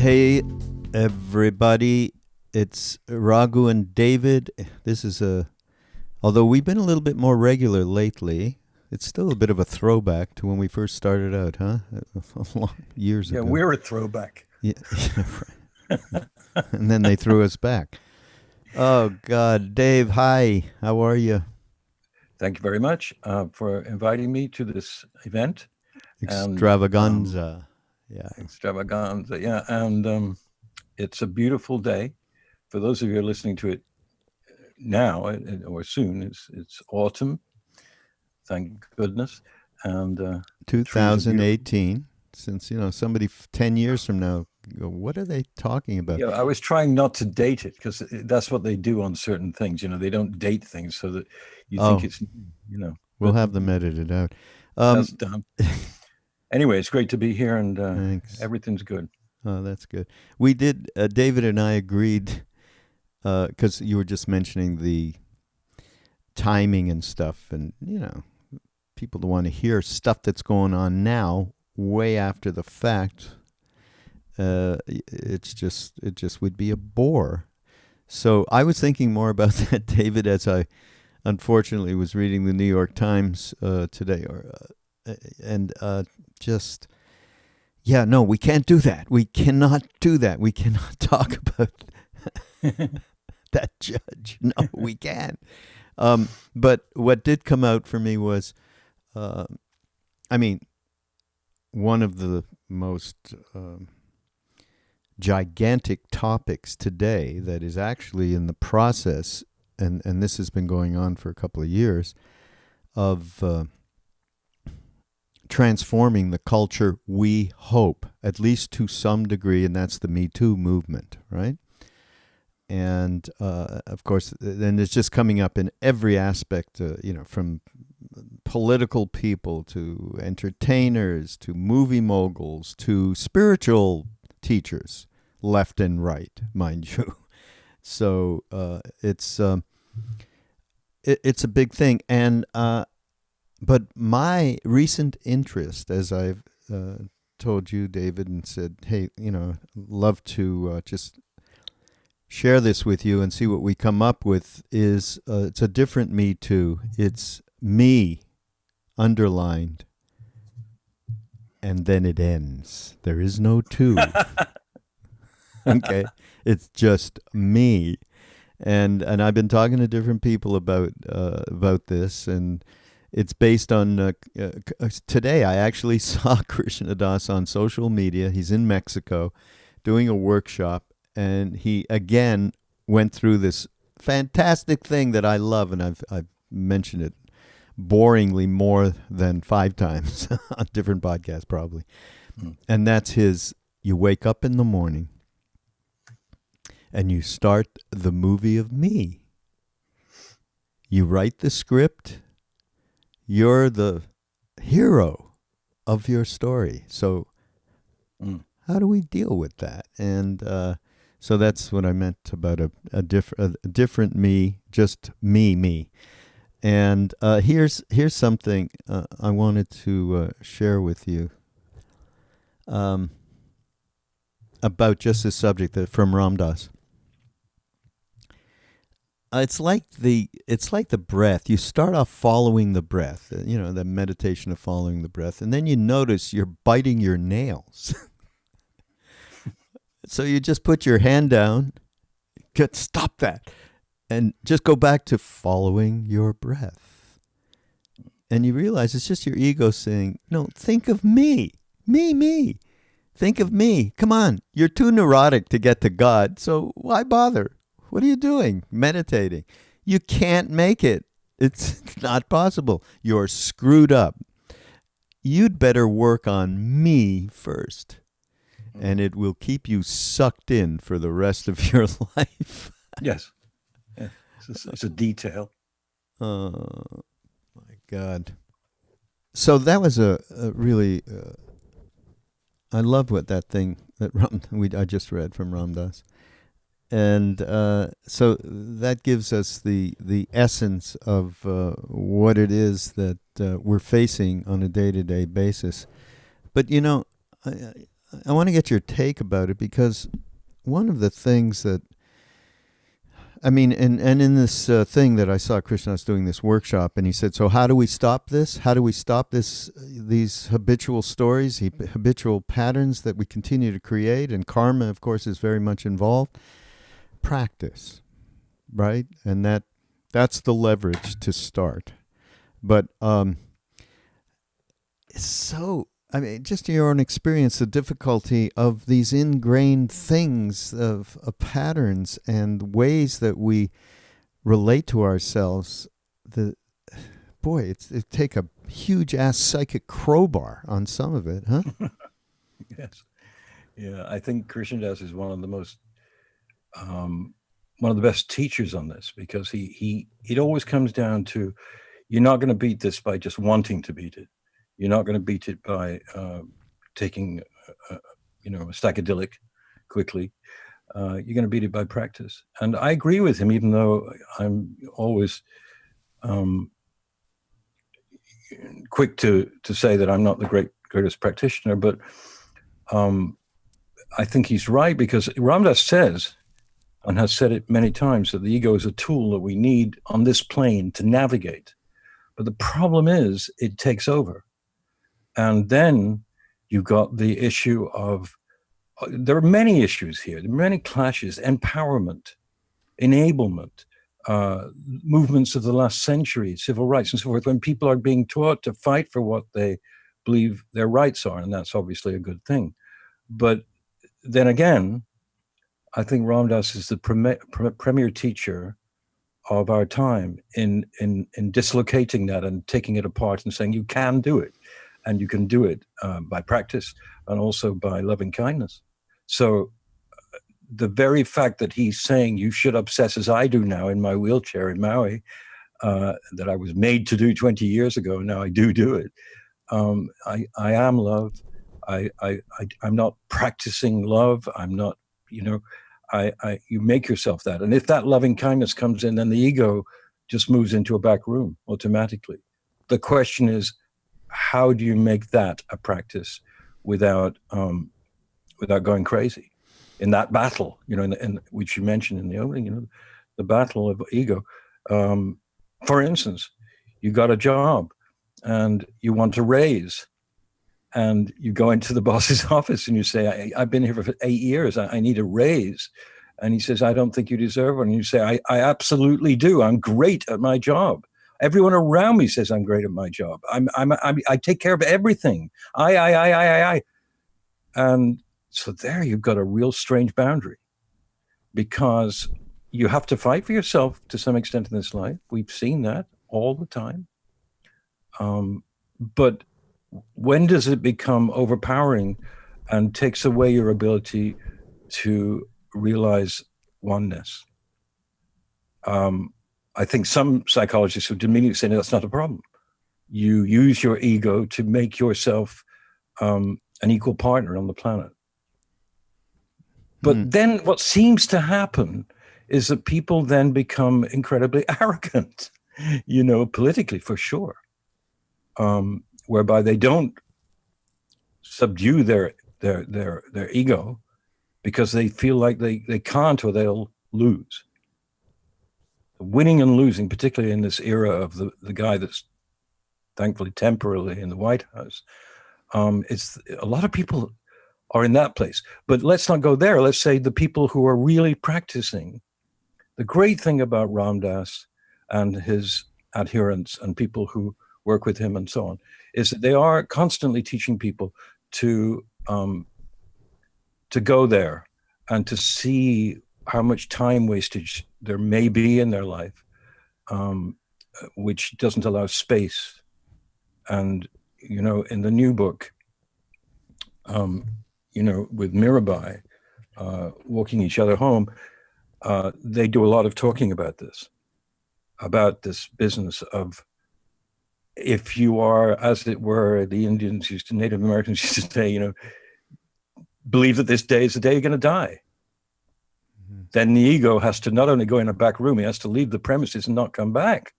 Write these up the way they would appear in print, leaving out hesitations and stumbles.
Hey, everybody. It's Raghu and David. This is although we've been a little bit more regular lately, it's still a bit of a throwback to when we first started out, huh? Years ago. Yeah, we're a throwback. Yeah, right. And then they threw us back. Oh, God. Dave, hi. How are you? Thank you very much for inviting me to this event. Extravaganza. Extravaganza, yeah. And it's a beautiful day. For those of you who are listening to it now or soon, it's autumn. Thank goodness. And 2018. Since, somebody 10 years from now, go, what are they talking about? Yeah, I was trying not to date it because that's what they do on certain things. They don't date things so that you think it's, We'll have them edited out. That's done. Anyway, it's great to be here, and everything's good. Oh, that's good. We did, David and I agreed, because you were just mentioning the timing and stuff, and, people don't want to hear stuff that's going on now, way after the fact. It just would be a bore. So I was thinking more about that, David, as I unfortunately was reading the New York Times today, we can't do that. We cannot do that. We cannot talk about that judge. No, we can't. But what did come out for me was, one of the most gigantic topics today that is actually in the process, and this has been going on for a couple of years, of transforming the culture, we hope, at least to some degree, and that's the METOO movement, right? And, of course, then it's just coming up in every aspect, from political people to entertainers to movie moguls to spiritual teachers, left and right, mind you. So it's a big thing. And but my recent interest, as I've told you, David, and said, hey, love to just share this with you and see what we come up with, is it's a different me too. It's me underlined, and then it ends. There is no two. Okay, it's just me, and I've been talking to different people about this, and it's based on today. I actually saw Krishna Das on social media. He's in Mexico doing a workshop, and he again went through this fantastic thing that I love, and I've mentioned it boringly more than 5 times on different podcasts probably. And that's you wake up in the morning and you start the movie of me. You write the script. You're the hero of your story. So how do we deal with that? And so that's what I meant about a different me, just me. And here's something I wanted to share with you about just this subject from Ram Dass. It's like the breath. You start off following the breath, the meditation of following the breath, and then you notice you're biting your nails. So you just put your hand down, stop that, and just go back to following your breath. And you realize it's just your ego saying, no, think of me. Think of me. Come on, you're too neurotic to get to God, so why bother? What are you doing? Meditating. You can't make it. It's not possible. You're screwed up. You'd better work on me first, and it will keep you sucked in for the rest of your life. Yes. Yeah. It's a detail. Oh, my God. So that was a really... I love what that thing that I just read from Ram Dass. And so that gives us the essence of what it is that we're facing on a day-to-day basis. But, I want to get your take about it, because one of the things that, I mean, and in this thing that I saw Krishnadas doing this workshop, and he said, so how do we stop this? How do we stop these habitual stories, habitual patterns that we continue to create? And karma, of course, is very much involved. Practice, right? And that's the leverage to start. But it's so, I mean, just your own experience, the difficulty of these ingrained things of patterns and ways that we relate to ourselves. It take a huge ass psychic crowbar on some of it, huh? Yes. Yeah, I think Krishnadas is one of the most one of the best teachers on this, because it always comes down to, you're not going to beat this by just wanting to beat it. You're not going to beat it by taking a psychedelic quickly. You're going to beat it by practice. And I agree with him, even though I'm always quick to say that I'm not the greatest practitioner. But I think he's right, because Ramdas says, and has said it many times, that the ego is a tool that we need on this plane to navigate. But the problem is it takes over. And then you've got the issue of, there are many issues here, there are many clashes: empowerment, enablement, movements of the last century, civil rights and so forth, when people are being taught to fight for what they believe their rights are. And that's obviously a good thing. But then again, I think Ramdas is the premier teacher of our time in dislocating that and taking it apart and saying you can do it. And you can do it by practice and also by loving kindness. So the very fact that he's saying you should obsess as I do now in my wheelchair in Maui, that I was made to do 20 years ago, now I do it. I am love. I'm not practicing love. I'm not, you make yourself that. And if that loving kindness comes in, then the ego just moves into a back room automatically. The question is, how do you make that a practice without going crazy in that battle, in which you mentioned in the opening, the battle of ego. For instance, you got a job and you want to raise, and you go into the boss's office and you say, I've been here for 8 years. I need a raise. And he says, I don't think you deserve one. And you say, I absolutely do. I'm great at my job. Everyone around me says I'm great at my job. I take care of everything. I. And so there you've got a real strange boundary, because you have to fight for yourself to some extent in this life. We've seen that all the time. But when does it become overpowering and takes away your ability to realize oneness? I think some psychologists would immediately say, no, that's not a problem. You use your ego to make yourself an equal partner on the planet. But then what seems to happen is that people then become incredibly arrogant, politically for sure, whereby they don't subdue their ego because they feel like they can't or they'll lose. Winning and losing, particularly in this era of the guy that's thankfully temporarily in the White House, it's a lot of people are in that place. But let's not go there. Let's say the people who are really practicing. The great thing about Ramdas and his adherents and people who work with him and so on is that they are constantly teaching people to go there and to see how much time wastage there may be in their life, which doesn't allow space. And, in the new book, with Mirabai, walking each other home, they do a lot of talking about this business of, if you are, as it were, the Native Americans used to say, believe that this day is the day you're going to die. Then the ego has to not only go in a back room, he has to leave the premises and not come back.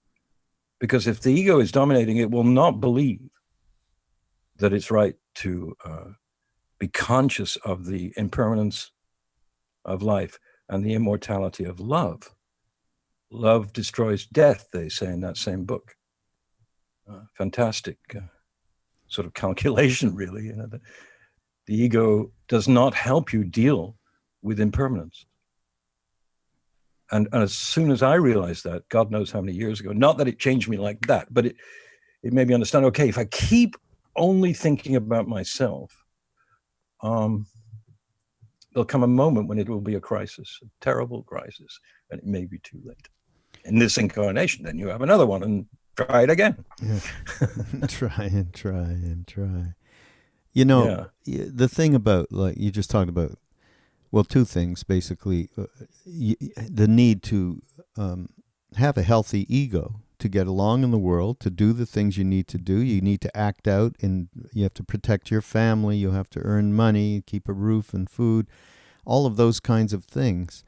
Because if the ego is dominating, it will not believe that it's right to be conscious of the impermanence of life and the immortality of love. Love destroys death, they say in that same book. Fantastic sort of calculation, really. The ego does not help you deal with impermanence. And as soon as I realized that, God knows how many years ago, not that it changed me like that, but it made me understand, okay, if I keep only thinking about myself, there'll come a moment when it will be a crisis, a terrible crisis, and it may be too late. In this incarnation, then you have another one and try it again. Yeah. Try and try and try. You know, the thing about, like you just talked about, well, two things, basically. The need to have a healthy ego to get along in the world, to do the things you need to do. You need to act out, and you have to protect your family. You have to earn money, keep a roof and food, all of those kinds of things.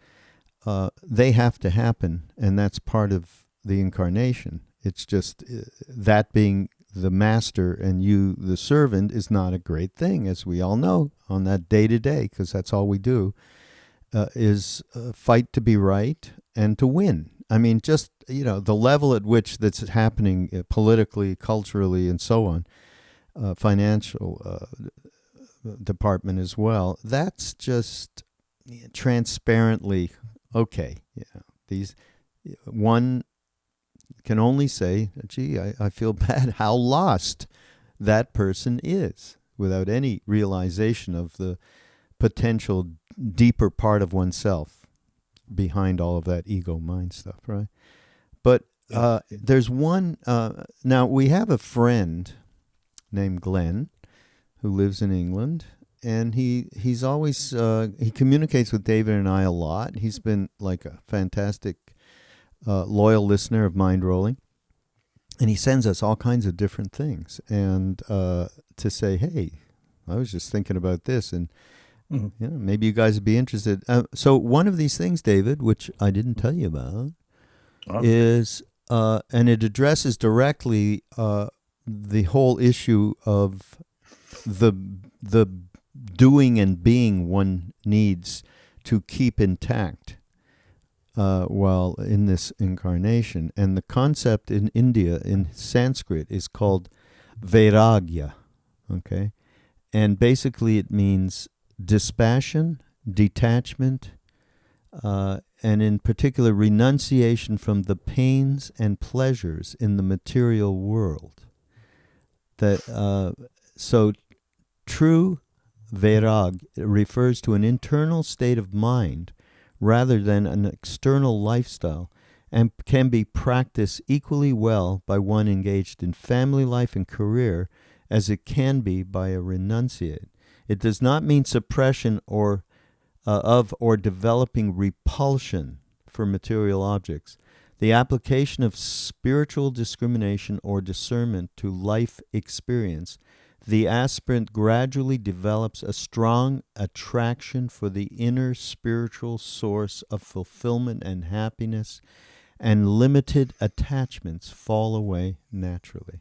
They have to happen, and that's part of the incarnation. It's just that being the master and you, the servant, is not a great thing, as we all know on that day-to-day, because that's all we do, is fight to be right and to win. I mean, just, the level at which that's happening politically, culturally, and so on, financial department as well, that's just transparently, okay. These one can only say, gee, I feel bad how lost that person is, without any realization of the potential deeper part of oneself behind all of that ego mind stuff, right? But there's one, now we have a friend named Glenn who lives in England, and he's always, he communicates with David and I a lot. He's been like a fantastic loyal listener of Mindrolling, and he sends us all kinds of different things, and to say, hey, I was just thinking about this, and maybe you guys would be interested. So one of these things, David, which I didn't tell you about, is, and it addresses directly the whole issue of the doing and being one needs to keep intact while in this incarnation. And the concept in India, in Sanskrit, is called vairagya, okay? And basically it means dispassion, detachment, and in particular renunciation from the pains and pleasures in the material world. So true vairag refers to an internal state of mind rather than an external lifestyle, and can be practiced equally well by one engaged in family life and career as it can be by a renunciate. It does not mean suppression or developing repulsion for material objects. The application of spiritual discrimination or discernment to life experience, the aspirant gradually develops a strong attraction for the inner spiritual source of fulfillment and happiness, and limited attachments fall away naturally.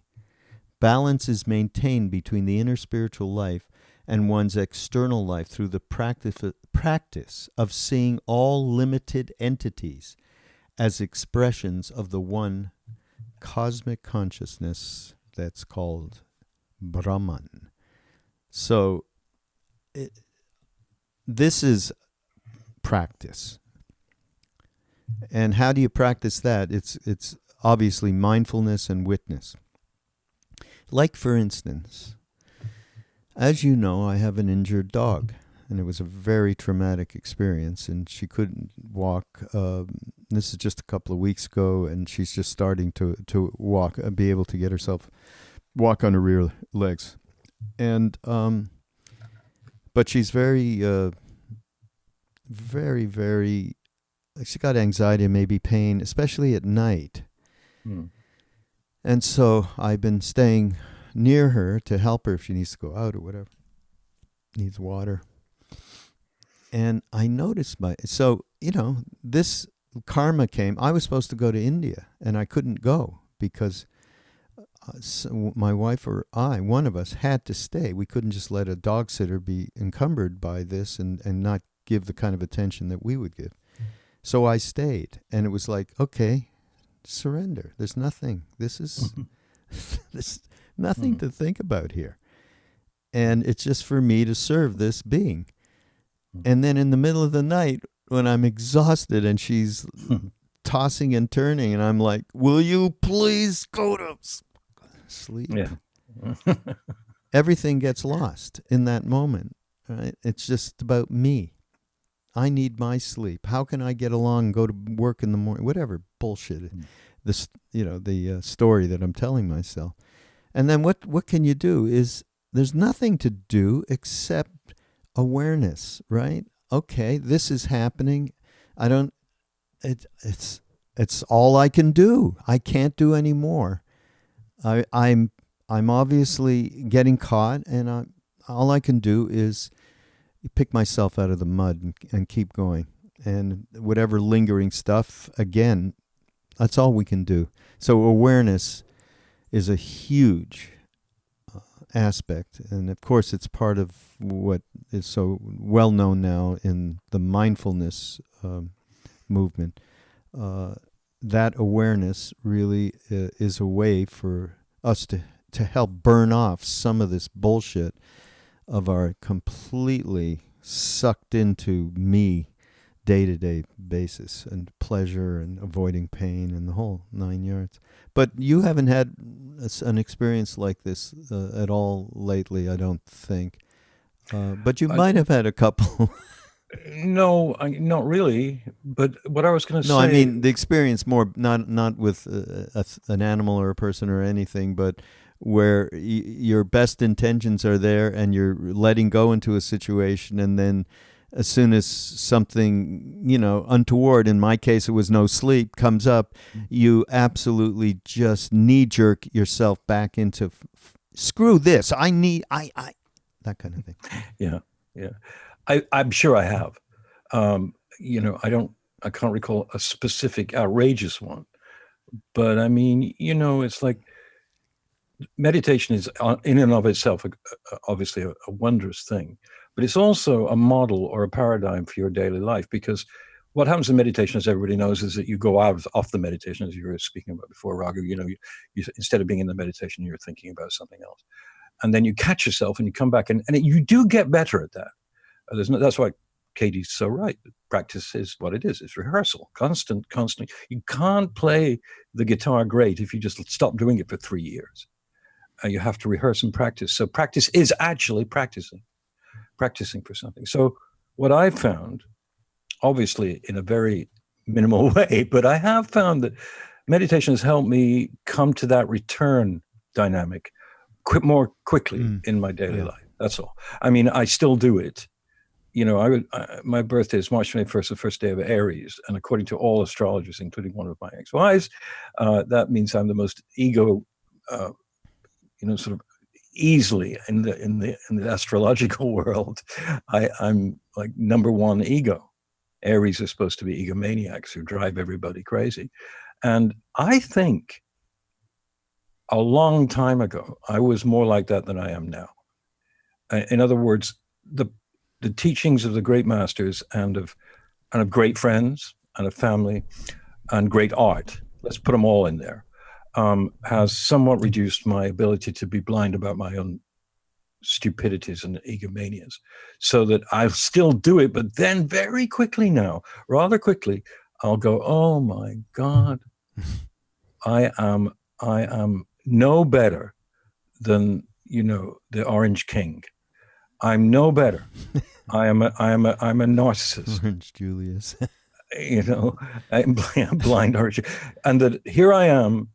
Balance is maintained between the inner spiritual life and one's external life through the practice of seeing all limited entities as expressions of the one cosmic consciousness that's called Brahman. So this is practice. And how do you practice that? It's obviously mindfulness and witness. Like, for instance, as you know, I have an injured dog, and it was a very traumatic experience, and she couldn't walk. This is just a couple of weeks ago, and she's just starting to walk, be able to get herself walk on her rear legs. And but she's very, very, she got anxiety and maybe pain, especially at night. And so I've been staying near her to help her if she needs to go out or whatever, needs water. And I noticed this karma came. I was supposed to go to India, and I couldn't go because so my wife or I, one of us, had to stay. We couldn't just let a dog sitter be encumbered by this and not give the kind of attention that we would give. So I stayed, and it was like, okay, surrender. There's nothing. This is there's nothing to think about here. And it's just for me to serve this being. And then in the middle of the night, when I'm exhausted and she's tossing and turning, and I'm like, will you please go to sleep? Yeah. Everything gets lost in that moment. Right? It's just about me. I need my sleep. How can I get along and go to work in the morning? Whatever bullshit. This, the story that I'm telling myself. And then what can you do is there's nothing to do except awareness, right? Okay, this is happening. It's all I can do. I can't do any more. I'm obviously getting caught, and all I can do is pick myself out of the mud and keep going. And whatever lingering stuff, again, that's all we can do. So awareness is a huge aspect. And of course, it's part of what is so well known now in the mindfulness movement. That awareness really is a way for us to help burn off some of this bullshit of our completely sucked into me day-to-day basis and pleasure and avoiding pain and the whole 9 yards. But you haven't had an experience like this at all lately, I don't think. But you might have had a couple. No, not really. But what I was going to say... No, I mean the experience more, not with an animal or a person or anything, but where your best intentions are there and you're letting go into a situation, and then as soon as something, untoward, in my case it was no sleep, comes up, you absolutely just knee-jerk yourself back into, screw this, I that kind of thing. Yeah. I'm sure I have. I can't recall a specific outrageous one. But I mean, it's like meditation is in and of itself obviously a wondrous thing, but it's also a model or a paradigm for your daily life, because what happens in meditation, as everybody knows, is that you go off the meditation, as you were speaking about before, Raghu. You instead of being in the meditation, you're thinking about something else, and then you catch yourself and you come back, and you do get better at that. That's why Katie's so right. Practice is what it is. It's rehearsal, constantly. You can't play the guitar great if you just stop doing it for 3 years. You have to rehearse and practice. So practice is actually practicing for something. So what I found, obviously in a very minimal way, but I have found that meditation has helped me come to that return dynamic more quickly in my daily life. That's all. I mean, I still do it. My birthday is March 21st, the first day of Aries, and according to all astrologers, including one of my ex-wives, that means I'm the most ego, sort of easily in the astrological world. I'm like number one ego. Aries are supposed to be egomaniacs who drive everybody crazy, and I think a long time ago I was more like that than I am now. In other words, the teachings of the great masters and of great friends and of family and great art, let's put them all in there, has somewhat reduced my ability to be blind about my own stupidities and egomanias, so that I'll still do it, but then very quickly now, rather quickly, I'll go, oh my God, I am no better than, the Orange King. I'm no better. I'm a narcissist. Orange Julius. I'm blind orange. And that here I am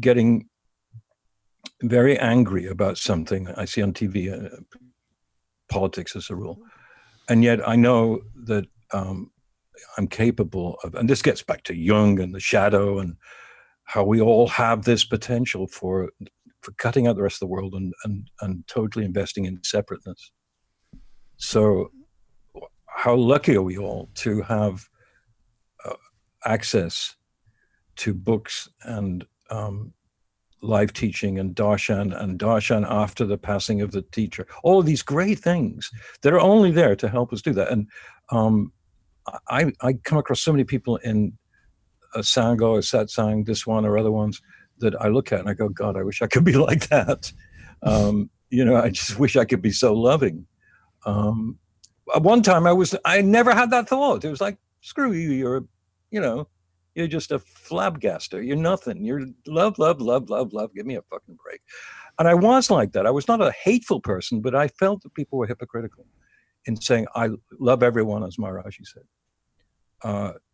getting very angry about something I see on TV, politics as a rule. And yet I know that I'm capable of, and this gets back to Jung and the shadow and how we all have this potential for cutting out the rest of the world and totally investing in separateness. So how lucky are we all to have access to books and live teaching and darshan after the passing of the teacher. All of these great things that are only there to help us do that. And I come across so many people in a sangha or satsang, this one or other ones, that I look at and I go, God, I wish I could be like that. I just wish I could be so loving. At one time I never had that thought. It was like, screw you, you're just a flabgaster. You're nothing. You're love, love, love, love, love. Give me a fucking break. And I was like that. I was not a hateful person, but I felt that people were hypocritical in saying, I love everyone, as Maharaji said.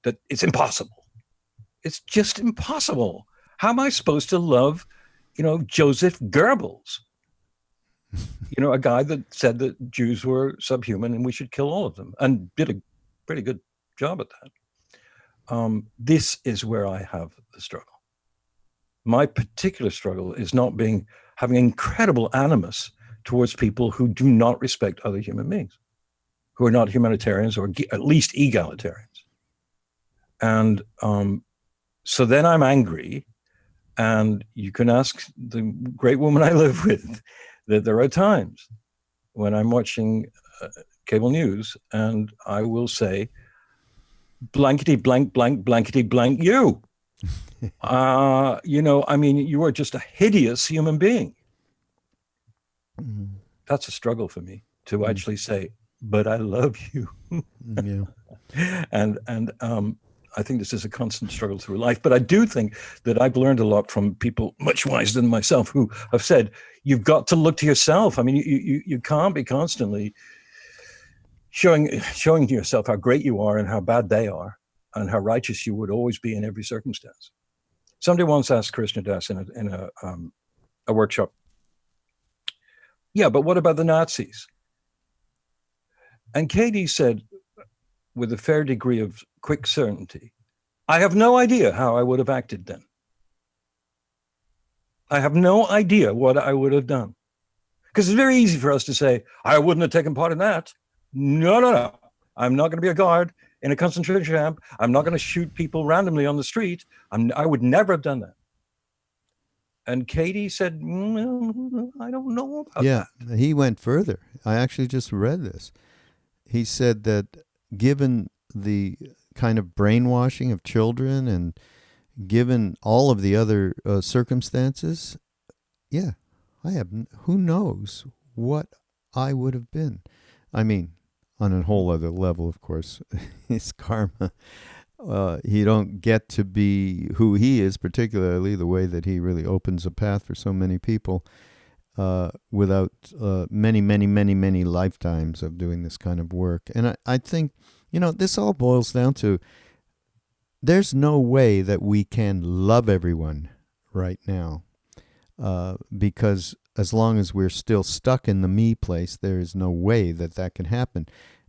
That it's impossible. It's just impossible. How am I supposed to love, Joseph Goebbels? A guy that said that Jews were subhuman and we should kill all of them, and did a pretty good job at that. This is where I have the struggle. My particular struggle is not having incredible animus towards people who do not respect other human beings, who are not humanitarians or at least egalitarians. And so then I'm angry, and you can ask the great woman I live with that there are times when I'm watching cable news and I will say, blankety blank blank blankety blank you. You are just a hideous human being. Mm-hmm. That's a struggle for me to actually say, but I love you. Yeah. And I think this is a constant struggle through life. But I do think that I've learned a lot from people much wiser than myself who have said, you've got to look to yourself. I mean, you can't be constantly showing yourself how great you are and how bad they are and how righteous you would always be in every circumstance. Somebody once asked Krishna Das in a workshop, yeah, but what about the Nazis? And Katie said, with a fair degree of quick certainty, I have no idea how I would have acted then. I have no idea what I would have done. Because it's very easy for us to say, I wouldn't have taken part in that. No. I'm not going to be a guard in a concentration camp. I'm not going to shoot people randomly on the street. I would never have done that. And Katie said, I don't know about that. Yeah, he went further. I actually just read this. He said that given the kind of brainwashing of children and given all of the other circumstances, yeah, who knows what I would have been. I mean, on a whole other level, of course, his karma. He don't get to be who he is, particularly the way that he really opens a path for so many people without many, many, many, many lifetimes of doing this kind of work. And I think, this all boils down to there's no way that we can love everyone right now because as long as we're still stuck in the me place, there is no way that can happen.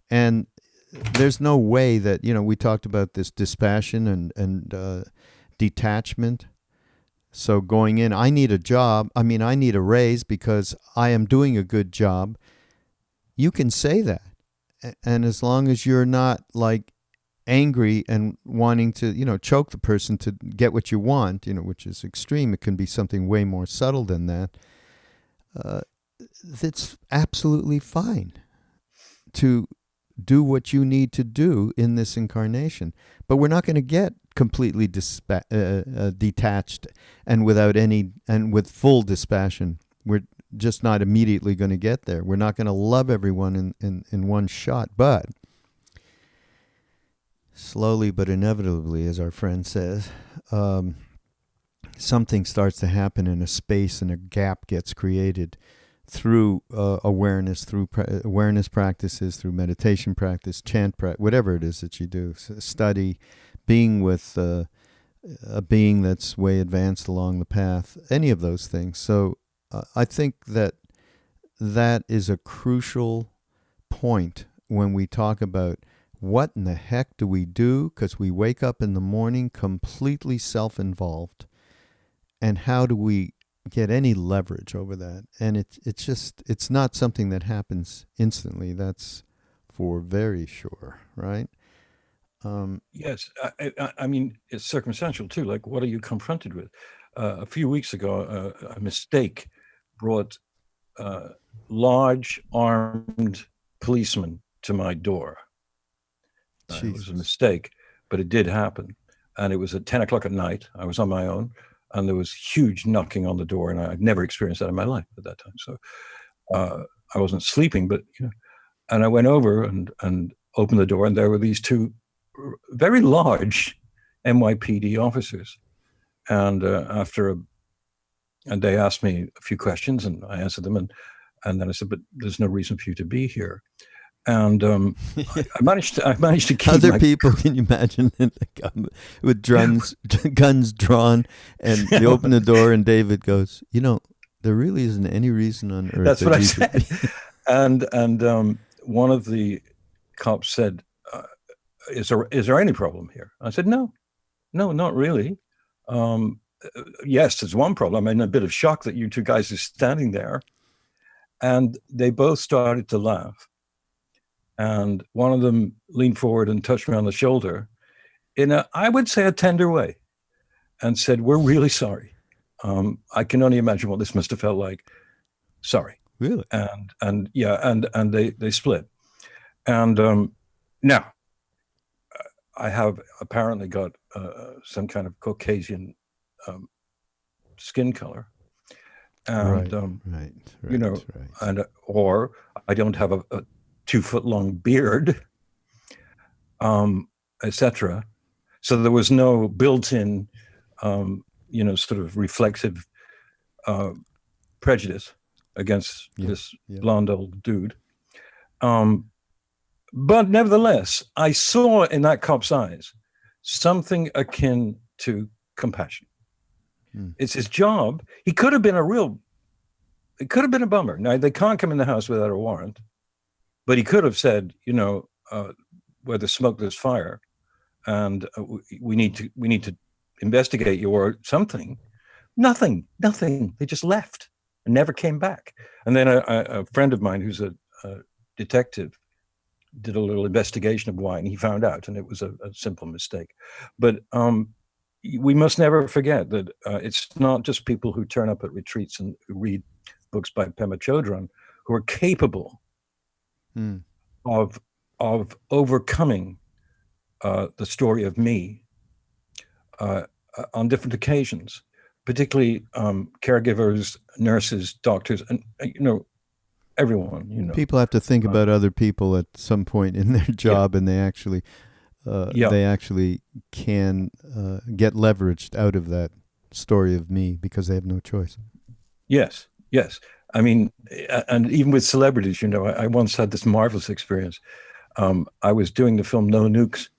And there's no way that, we talked about this dispassion and detachment. So going in, I need a job. I need a raise because I am doing a good job. You can say that. And as long as you're not like angry and wanting to, choke the person to get what you want, which is extreme. It can be something way more subtle than that. It's absolutely fine to do what you need to do in this incarnation. But we're not going to get completely detached and with full dispassion. We're just not immediately going to get there. We're not going to love everyone in one shot, but slowly but inevitably, as our friend says, something starts to happen in a space and a gap gets created through awareness, through awareness practices, through meditation practice, chant practice, whatever it is that you do, study, being with a being that's way advanced along the path, any of those things. So I think that is a crucial point when we talk about what in the heck do we do, because we wake up in the morning completely self-involved, and how do we get any leverage over that? And it's not something that happens instantly. That's for very sure, right? Yes, I mean, it's circumstantial too. Like, what are you confronted with? a few weeks ago, a mistake brought large armed policemen to my door. It was a mistake, but it did happen. And it was at 10 o'clock at night. I was on my own, and there was huge knocking on the door, and I'd never experienced that in my life at that time. So I wasn't sleeping, but, and I went over and opened the door, and there were these two very large NYPD officers. And and they asked me a few questions, and I answered them, and then I said, "But there's no reason for you to be here." And I managed to keep other people. Can you imagine with guns drawn, and they open the door, and David goes, "There really isn't any reason on earth." That's what I said. And one of the cops said, "Is there any problem here?" I said, "No, not really. Yes, there's one problem. I'm in a bit of shock that you two guys are standing there." And they both started to laugh. And one of them leaned forward and touched me on the shoulder in I would say, a tender way, and said, "We're really sorry. I can only imagine what this must have felt like. Sorry." Really? And they split. And now I have apparently got some kind of Caucasian skin color. And right. and or I don't have a 2-foot-long beard, etc. So there was no built-in, sort of reflexive prejudice against this blonde old dude. But nevertheless, I saw in that cop's eyes something akin to compassion. It's his job. It could have been a bummer. Now, they can't come in the house without a warrant, but he could have said, where there's smoke, there's fire, and we need to investigate you or something. Nothing. They just left and never came back. And then a friend of mine who's a detective did a little investigation of why, and he found out, and it was a simple mistake. But we must never forget that it's not just people who turn up at retreats and who read books by Pema Chodron who are capable of overcoming the story of me on different occasions, particularly caregivers, nurses, doctors, and everyone. People have to think about other people at some point in their job, and they actually can get leveraged out of that story of me because they have no choice. Yes. I mean, and even with celebrities, I once had this marvelous experience. I was doing the film No Nukes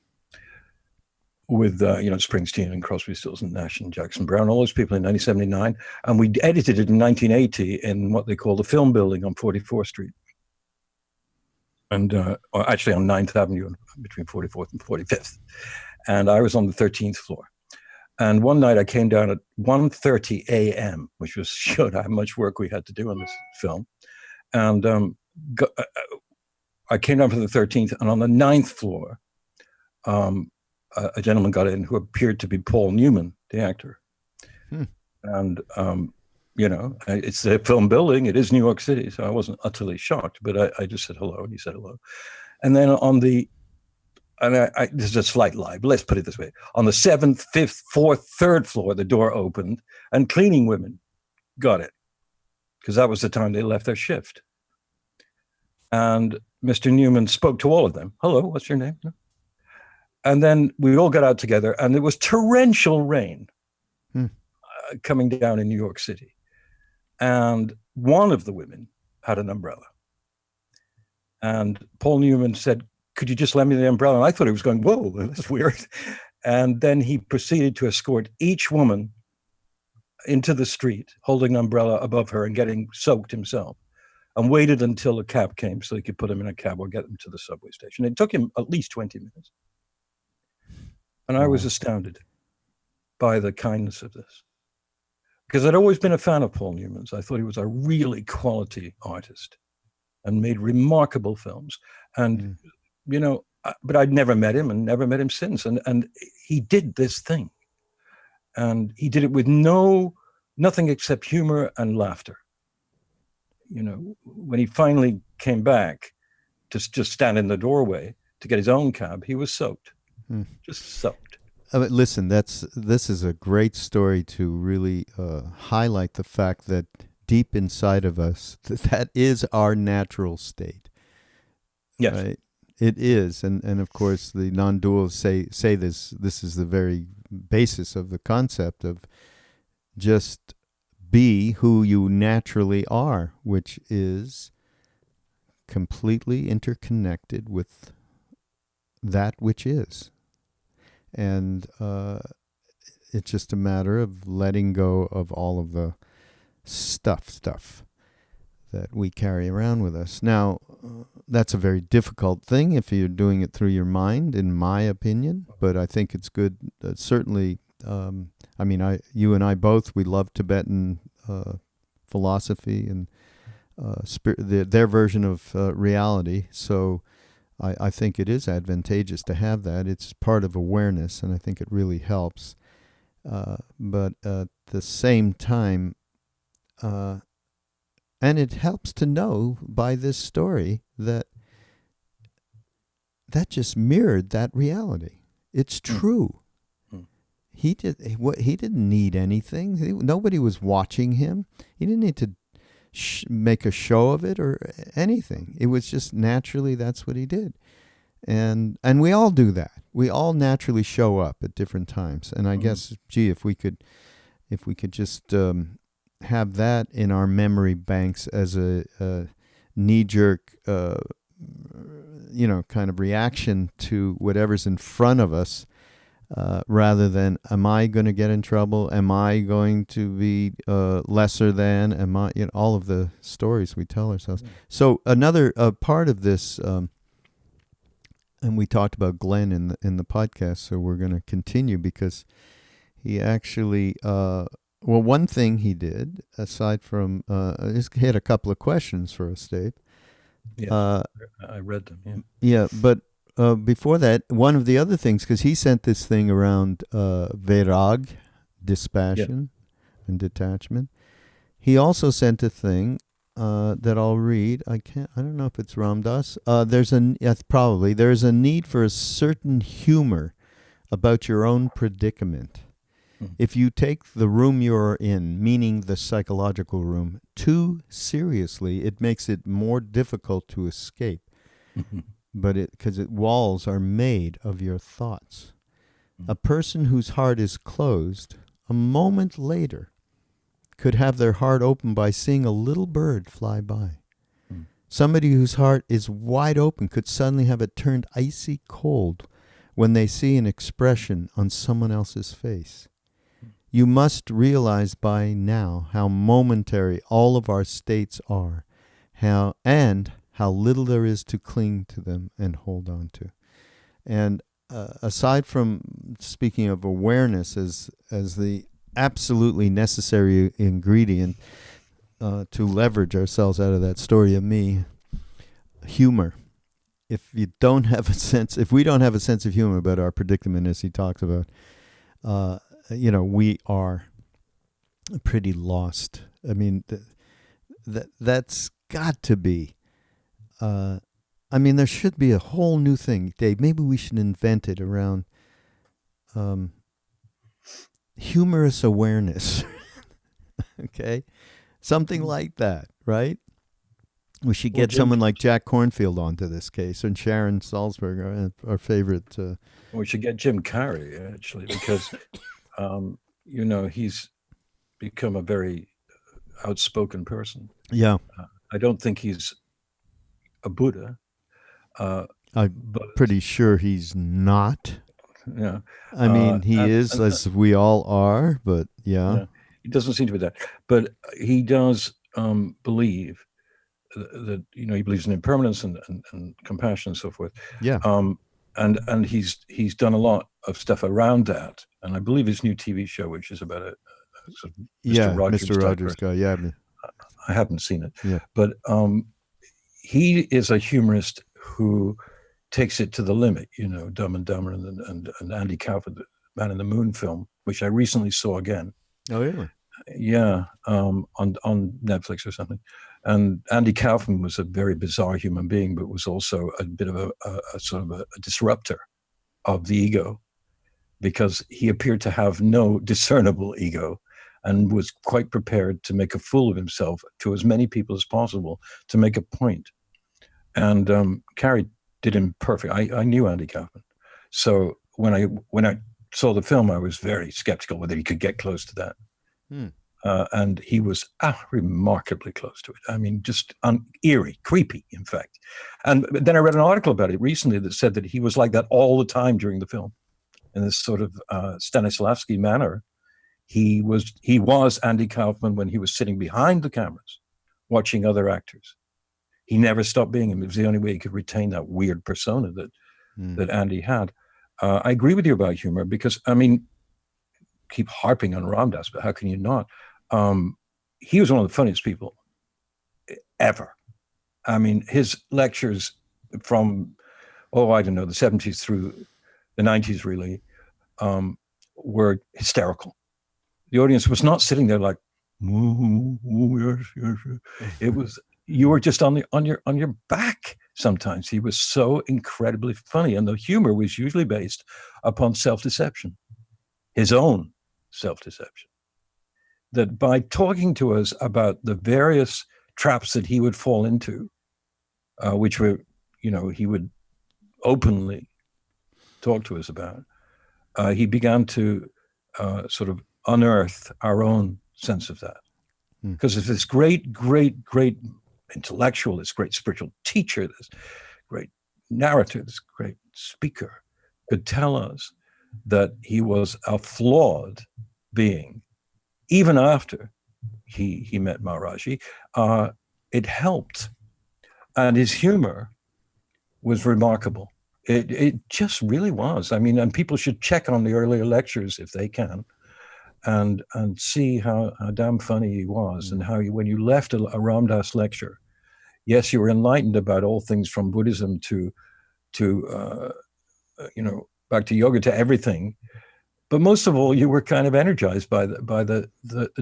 with, Springsteen and Crosby, Stills and Nash and Jackson Browne, all those people in 1979. And we edited it in 1980 in what they call the Film Building on 44th Street. And actually on 9th Avenue between 44th and 45th. And I was on the 13th floor. And one night I came down at 1:30 a.m., which showed how much work we had to do on this film. And I came down from the 13th, and on the 9th floor, a gentleman got in who appeared to be Paul Newman, the actor. And, it's the Film Building. It is New York City. So I wasn't utterly shocked, but I just said hello, and he said hello. And then this is a slight lie, but let's put it this way. On the 7th, 5th, 4th, 3rd floor, the door opened, and cleaning women got it, because that was the time they left their shift. And Mr. Newman spoke to all of them. "Hello, what's your name?" And then we all got out together, and there was torrential rain coming down in New York City. And one of the women had an umbrella. And Paul Newman said, "Could you just lend me the umbrella?" And I thought he was going, "Whoa, that's weird." And then he proceeded to escort each woman into the street, holding an umbrella above her and getting soaked himself, and waited until a cab came so he could put them in a cab or get them to the subway station. It took him at least 20 minutes. And I was astounded by the kindness of this, because I'd always been a fan of Paul Newman's. I thought he was a really quality artist and made remarkable films. And, but I'd never met him and never met him since. And he did this thing. and he did it with nothing except humor and laughter. When he finally came back to just stand in the doorway to get his own cab, he was soaked, just soaked. Listen, this is a great story to really highlight the fact that deep inside of us, that is our natural state. Yes. Right? It is, and of course the non-duals say this. This is the very basis of the concept of just be who you naturally are, which is completely interconnected with that which is. And it's just a matter of letting go of all of the stuff that we carry around with us. Now, that's a very difficult thing if you're doing it through your mind, in my opinion, but I think it's good. Certainly, you and I both, we love Tibetan philosophy and their version of reality, so I think it is advantageous to have that. It's part of awareness, and I think it really helps. But at the same time, and it helps to know by this story that just mirrored that reality. It's true. He didn't need anything. Nobody was watching him. He didn't need to make a show of it or anything. It was just naturally that's what he did. And we all do that. We all naturally show up at different times. And I guess, if we could just have that in our memory banks as a knee-jerk, kind of reaction to whatever's in front of us, rather than, am I going to get in trouble? Am I going to be lesser than? Am I? All of the stories we tell ourselves. So another part of this, and we talked about Glenn in the podcast. So we're going to continue because he actually, one thing he did aside from, he had a couple of questions for us, Dave. Yeah, I read them. Yeah, but. Before that, one of the other things, because he sent this thing around vairagya, dispassion, and detachment. He also sent a thing that I'll read. I don't know if it's Ram Dass. There's a need for a certain humor about your own predicament. If you take the room you're in, meaning the psychological room, too seriously, it makes it more difficult to escape. But because walls are made of your thoughts. A person whose heart is closed, a moment later, could have their heart open by seeing a little bird fly by. Somebody whose heart is wide open could suddenly have it turned icy cold when they see an expression on someone else's face. You must realize by now how momentary all of our states are, how little there is to cling to them and hold on to. And aside from speaking of awareness as the absolutely necessary ingredient to leverage ourselves out of that story of me, humor. If we don't have a sense of humor about our predicament, as he talks about, we are pretty lost. I mean, that's got to be. There should be a whole new thing, Dave. Maybe we should invent it around humorous awareness. Okay? Something like that, right? We should get someone like Jack Kornfield onto this case, and Sharon Salzberg, our favorite. We should get Jim Carrey, actually, because, he's become a very outspoken person. Yeah. I don't think he's a Buddha. I'm pretty sure he's not. Yeah. He is, as we all are, but yeah. He doesn't seem to be that. But he does believe that, he believes in impermanence and compassion and so forth. Yeah. And he's done a lot of stuff around that. And I believe his new TV show, which is about sort of Mr. Rogers guy. Yeah. I haven't seen it. Yeah. But he is a humorist who takes it to the limit, Dumb and Dumber and Andy Kaufman, the Man in the Moon film, which I recently saw again. Oh, really? Yeah, on Netflix or something. And Andy Kaufman was a very bizarre human being, but was also a bit of a sort of a disruptor of the ego, because he appeared to have no discernible ego and was quite prepared to make a fool of himself to as many people as possible to make a point. And Carrie did him perfect. I knew Andy Kaufman. So when I saw the film, I was very skeptical whether he could get close to that. And he was remarkably close to it. I mean, just eerie, creepy, in fact. And then I read an article about it recently that said that he was like that all the time during the film, in this sort of Stanislavski manner. He was Andy Kaufman when he was sitting behind the cameras, watching other actors. He never stopped being him. It was the only way he could retain that weird persona that Andy had. I agree with you about humor, because, I mean, keep harping on Ram Dass, but how can you not? He was one of the funniest people ever. I mean, his lectures from, I don't know, the 70s through the 90s really were hysterical. The audience was not sitting there like, yes, yes, yes. It was, you were just on your back sometimes. He was so incredibly funny, and the humor was usually based upon self-deception, his own self-deception. That by talking to us about the various traps that he would fall into, which were, he would openly talk to us about, he began to sort of unearth our own sense of that. Because of this great, great, great intellectual, this great spiritual teacher, this great narrator, this great speaker, could tell us that he was a flawed being. Even after he met Maharaji, it helped. And his humor was remarkable. It just really was. I mean, and people should check on the earlier lectures if they can, and see how damn funny he was, and how when you left a Ram Dass lecture, yes, you were enlightened about all things from Buddhism to back to yoga, to everything. But most of all, you were kind of energized by the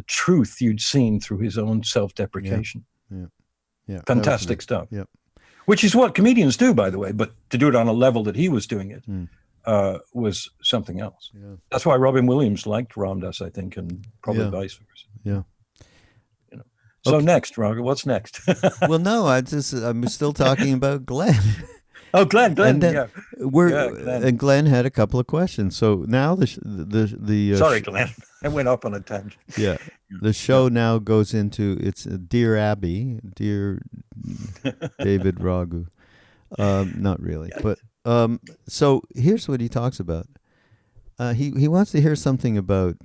truth you'd seen through his own self-deprecation. Yeah. Fantastic stuff. Yeah. Which is what comedians do, by the way. But to do it on a level that he was doing it was something else. Yeah. That's why Robin Williams liked Ram Dass, I think, and probably vice versa. Yeah. So next, Raghu, what's next? Well, no, I'm still talking about Glenn. Oh, Glenn, and then Glenn. And Glenn had a couple of questions. So now the sorry, Glenn, I went off on a tangent. Yeah, the show now goes into it's Dear Abby, Dear David Raghu. Not really, but so here's what he talks about. He wants to hear something about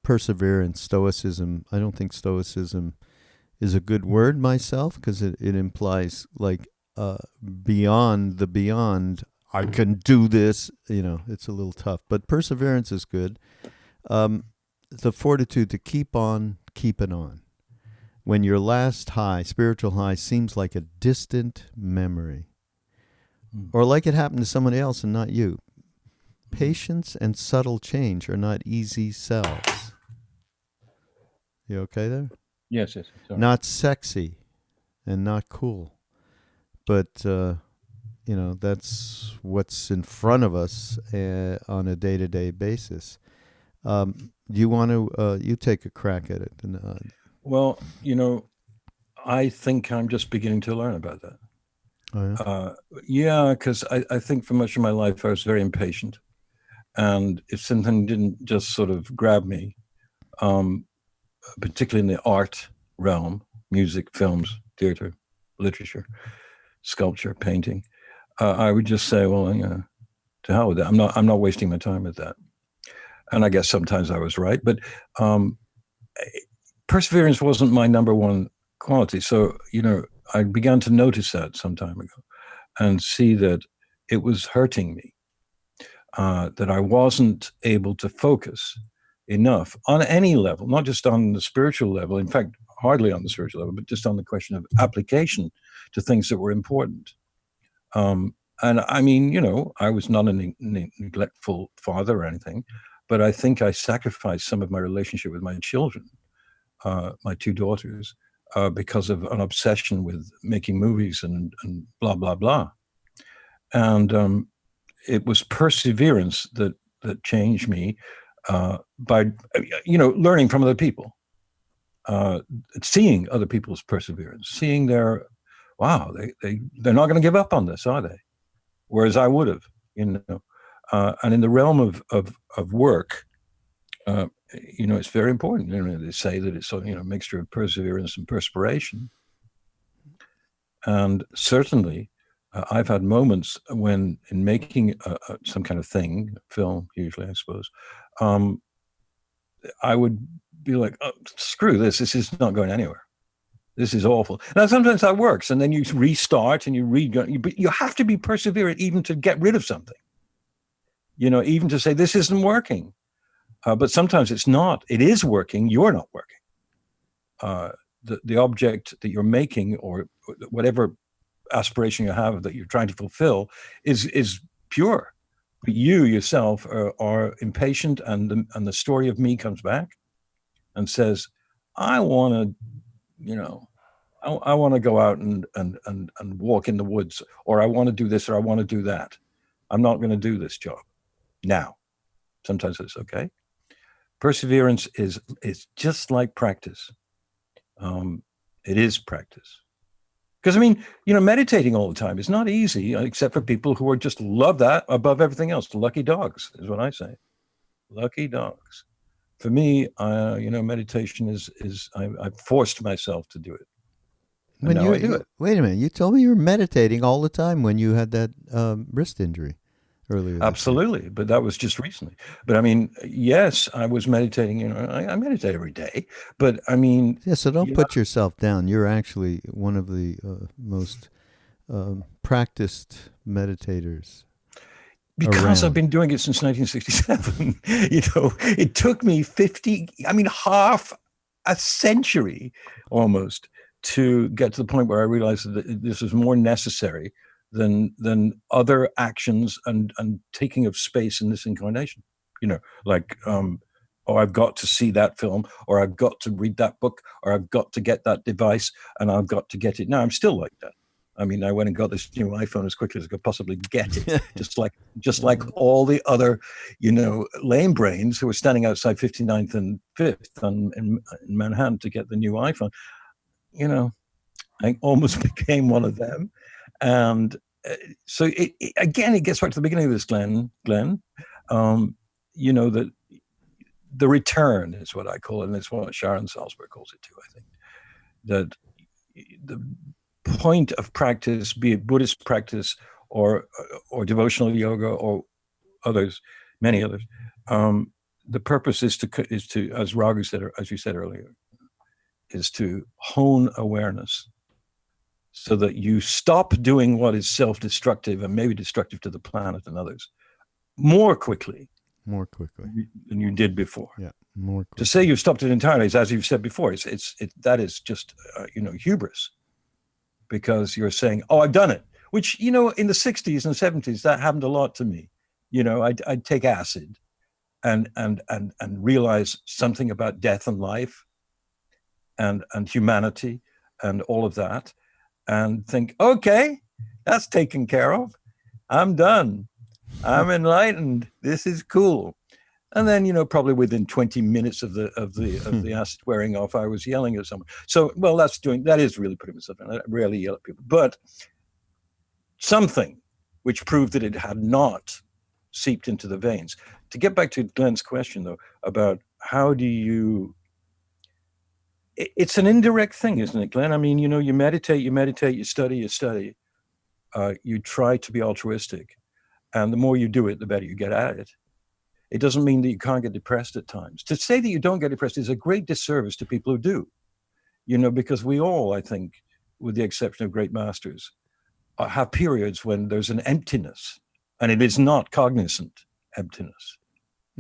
perseverance, stoicism. I don't think stoicism is a good word myself, because it implies like beyond the beyond. I can do this. It's a little tough, but perseverance is good. The fortitude to keep on keeping on when your last high, spiritual high, seems like a distant memory, or like it happened to somebody else and not you. Patience and subtle change are not easy selves. You okay there? Yes. Sorry. Not sexy and not cool. But, that's what's in front of us on a day-to-day basis. Do you want to, you take a crack at it? Well, I think I'm just beginning to learn about that. Oh, yeah? Because I think for much of my life I was very impatient. And if something didn't just sort of grab me, particularly in the art realm, music, films, theater, literature, sculpture, painting, I would just say, well, to hell with that. I'm not wasting my time with that. And I guess sometimes I was right, but perseverance wasn't my number one quality. So, I began to notice that some time ago and see that it was hurting me, that I wasn't able to focus enough on any level, not just on the spiritual level, in fact, hardly on the spiritual level, but just on the question of application to things that were important. And I mean, I was not a neglectful father or anything, but I think I sacrificed some of my relationship with my children, my two daughters, because of an obsession with making movies and blah, blah, blah. And it was perseverance that changed me, by, learning from other people, seeing other people's perseverance, seeing their, wow, they're not going to give up on this, are they? Whereas I would have, and in the realm of work, it's very important. They say that it's a mixture of perseverance and perspiration. And certainly, I've had moments when, in making some kind of thing, film usually, I suppose, I would be like, oh, screw this. This is not going anywhere. This is awful. Now, sometimes that works, and then you restart and but you have to be perseverant even to get rid of something. Even to say this isn't working. But sometimes it's not. It is working. You're not working. The object that you're making, or whatever aspiration you have that you're trying to fulfill, is pure. But you yourself are impatient, and the story of me comes back and says, I want to, I want to go out and walk in the woods, or I want to do this, or I want to do that. I'm not going to do this job now. Sometimes it's okay. Perseverance is just like practice. It is practice. Because, meditating all the time is not easy, except for people who are just love that above everything else. Lucky dogs is what I say. Lucky dogs. For me, meditation is I've forced myself to do it. When now I do it. Wait a minute, you told me you were meditating all the time when you had that wrist injury earlier. Absolutely, but that was just recently. But yes, I was meditating. I meditate every day. But yeah. So don't put yourself down. You're actually one of the most practiced meditators. Because I've been doing it since 1967. It took me half a century almost to get to the point where I realized that this was more necessary than other actions and taking of space in this incarnation. I've got to see that film, or I've got to read that book, or I've got to get that device, and I've got to get it. Now I'm still like that. I went and got this new iPhone as quickly as I could possibly get it, just like all the other, lame brains who were standing outside 59th and 5th in Manhattan to get the new iPhone. I almost became one of them. And so it gets back to the beginning of this, Glenn. That the return is what I call it, and it's what Sharon Salzberg calls it too, I think. That the point of practice, be it Buddhist practice or devotional yoga or many others, the purpose is to, as Raghu said, or as you said earlier, is to hone awareness, so that you stop doing what is self-destructive and maybe destructive to the planet and others more quickly than you did before. Yeah, more quickly. To say you've stopped it entirely is, as you've said before, that is just hubris, because you're saying, oh, I've done it, which in the 60s and 70s that happened a lot to me. I'd take acid and realize something about death and life and humanity and all of that, and think, okay, that's taken care of. I'm done. I'm enlightened. This is cool. And then, probably within 20 minutes of the acid wearing off, I was yelling at someone. So, well, that is really putting myself in. I rarely yell at people, but something which proved that it had not seeped into the veins. To get back to Glenn's question, though, about how do you, it's an indirect thing, isn't it, Glenn? You meditate, you study, you try to be altruistic. And the more you do it, the better you get at it. It doesn't mean that you can't get depressed at times. To say that you don't get depressed is a great disservice to people who do, because we all, I think, with the exception of great masters, have periods when there's an emptiness, and it is not cognizant emptiness.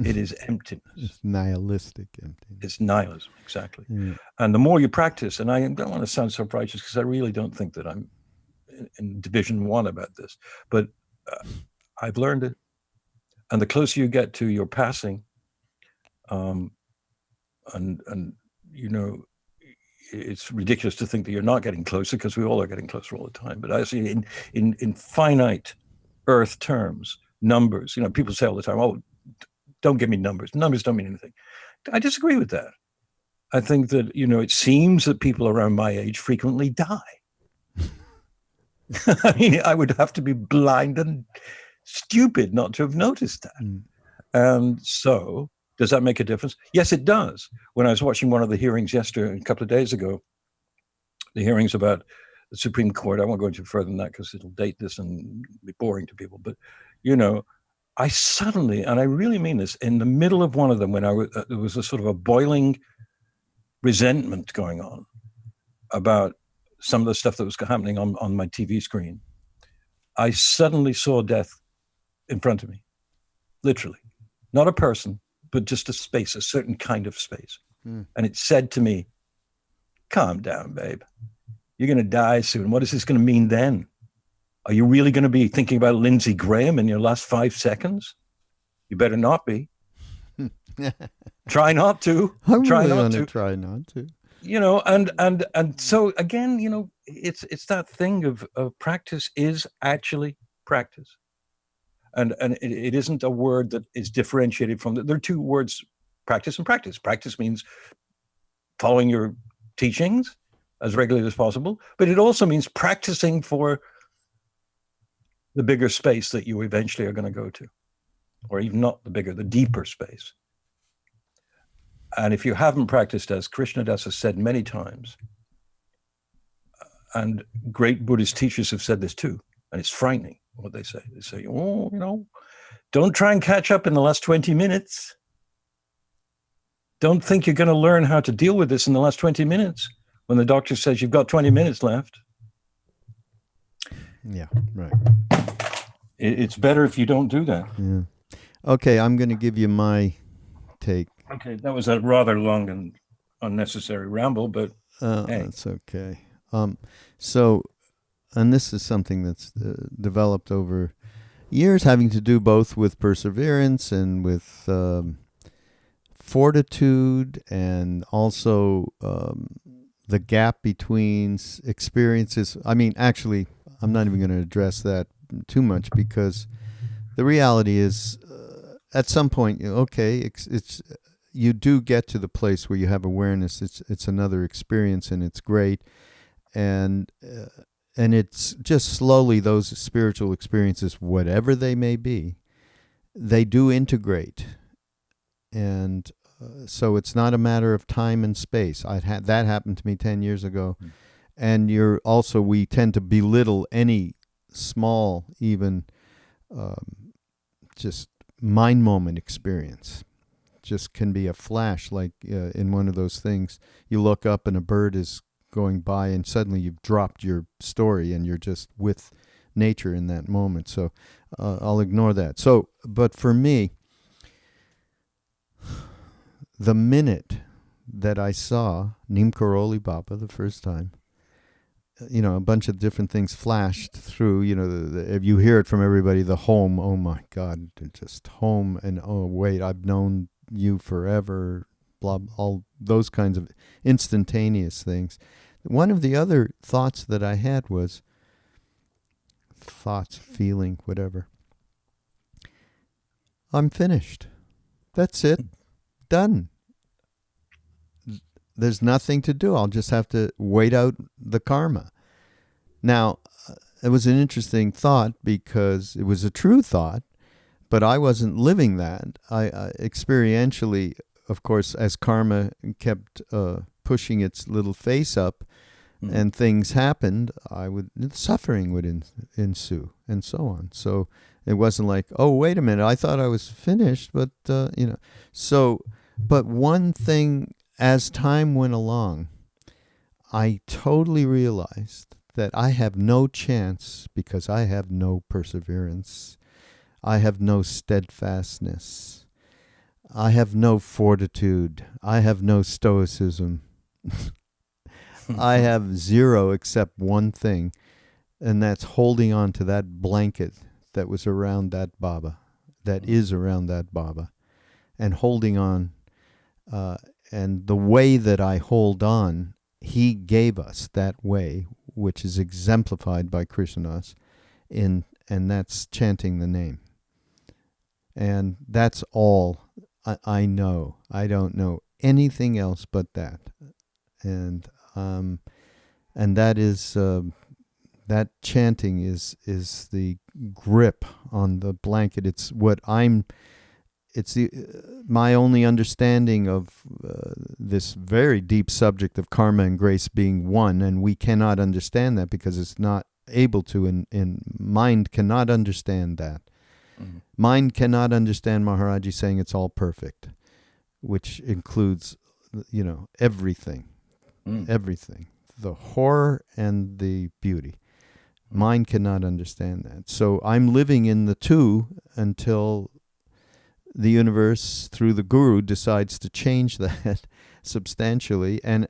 It is emptiness. It's nihilistic emptiness. It's nihilism, exactly. Yeah. And the more you practice, and I don't want to sound self-righteous because I really don't think that I'm in division one about this, but I've learned it. And the closer you get to your passing, And it's ridiculous to think that you're not getting closer, because we all are getting closer all the time. But actually, in finite Earth terms, numbers, people say all the time, "Oh, don't give me numbers. Numbers don't mean anything." I disagree with that. I think that, it seems that people around my age frequently die. I mean, I would have to be blind and stupid not to have noticed that. And so, does that make a difference? Yes, it does. When I was watching one of the hearings yesterday, a couple of days ago, the hearings about the Supreme Court, I won't go into further than that because it'll date this and be boring to people. But, I suddenly, and I really mean this, in the middle of one of them, when there was a sort of a boiling resentment going on about some of the stuff that was happening on my TV screen, I suddenly saw death in front of me, literally. Not a person, but just a space, a certain kind of space. And it said to me, "Calm down, babe. You're going to die soon. What is this going to mean then? Are you really going to be thinking about Lindsey Graham in your last 5 seconds? You better not be. Try not to. Try not to. And so again, it's that thing of practice is actually practice. And it isn't a word that is differentiated from there are two words, practice and practice. Practice means following your teachings as regularly as possible, but it also means practicing for the bigger space that you eventually are going to go to, or even not the bigger, the deeper space. And if you haven't practiced, as Krishna Das has said many times, and great Buddhist teachers have said this too, and it's frightening what they say. They say, don't try and catch up in the last 20 minutes. Don't think you're going to learn how to deal with this in the last 20 minutes when the doctor says you've got 20 minutes left. Yeah, right. It's better if you don't do that. Yeah. Okay, I'm going to give you my take. Okay, that was a rather long and unnecessary ramble, but hey. That's okay. And this is something that's developed over years, having to do both with perseverance and with fortitude, and also the gap between experiences. I mean, actually, I'm not even going to address that too much, because the reality is, at some point, it's you do get to the place where you have awareness. It's another experience, and it's great, and it's just slowly those spiritual experiences, whatever they may be, they do integrate, and so it's not a matter of time and space. That happened to me 10 years ago, and we tend to belittle any small, even just mind moment experience. Just can be a flash, like in one of those things, you look up and a bird is going by, and suddenly you've dropped your story and you're just with nature in that moment. So I'll ignore that. So, but for me, the minute that I saw Neem Karoli Baba the first time, a bunch of different things flashed through, if you hear it from everybody, the home, oh my God, just home, and oh wait, I've known you forever, blah, all those kinds of instantaneous things. One of the other thoughts that I had was, feeling, whatever, I'm finished. That's it. Done. There's nothing to do. I'll just have to wait out the karma. Now, it was an interesting thought because it was a true thought, but I wasn't living that. I experientially, of course, as karma kept pushing its little face up and things happened, suffering would ensue and so on. So it wasn't like, oh, wait a minute, I thought I was finished, but, but one thing, as time went along, I totally realized that I have no chance because I have no perseverance. I have no steadfastness. I have no fortitude. I have no stoicism. I have zero except one thing, and that's holding on to that blanket that was around that Baba, that is around that Baba, and holding on. uh, and the way that I hold on, he gave us that way, which is exemplified by Krishnadas, and that's chanting the name. And that's all I know. I don't know anything else but that. And that is that chanting is the grip on the blanket. It's what I'm. It's my only understanding of this very deep subject of karma and grace being one, and we cannot understand that because it's not able to, and mind cannot understand that. Mm-hmm. Mind cannot understand Maharaji saying it's all perfect, which includes, everything, everything, the horror and the beauty. Mind cannot understand that. So I'm living in the two until the universe, through the guru, decides to change that substantially. And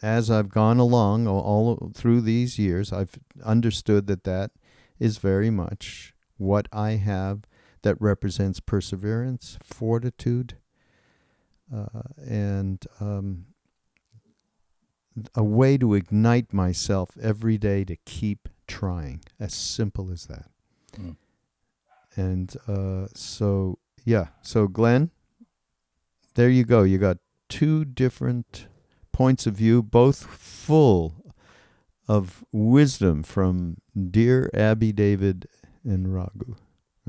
as I've gone along all through these years, I've understood that is very much what I have that represents perseverance, fortitude, and a way to ignite myself every day to keep trying. As simple as that. Mm. And so Glenn, there you go. You got two different points of view, both full of wisdom from dear Abby, David, and Raghu.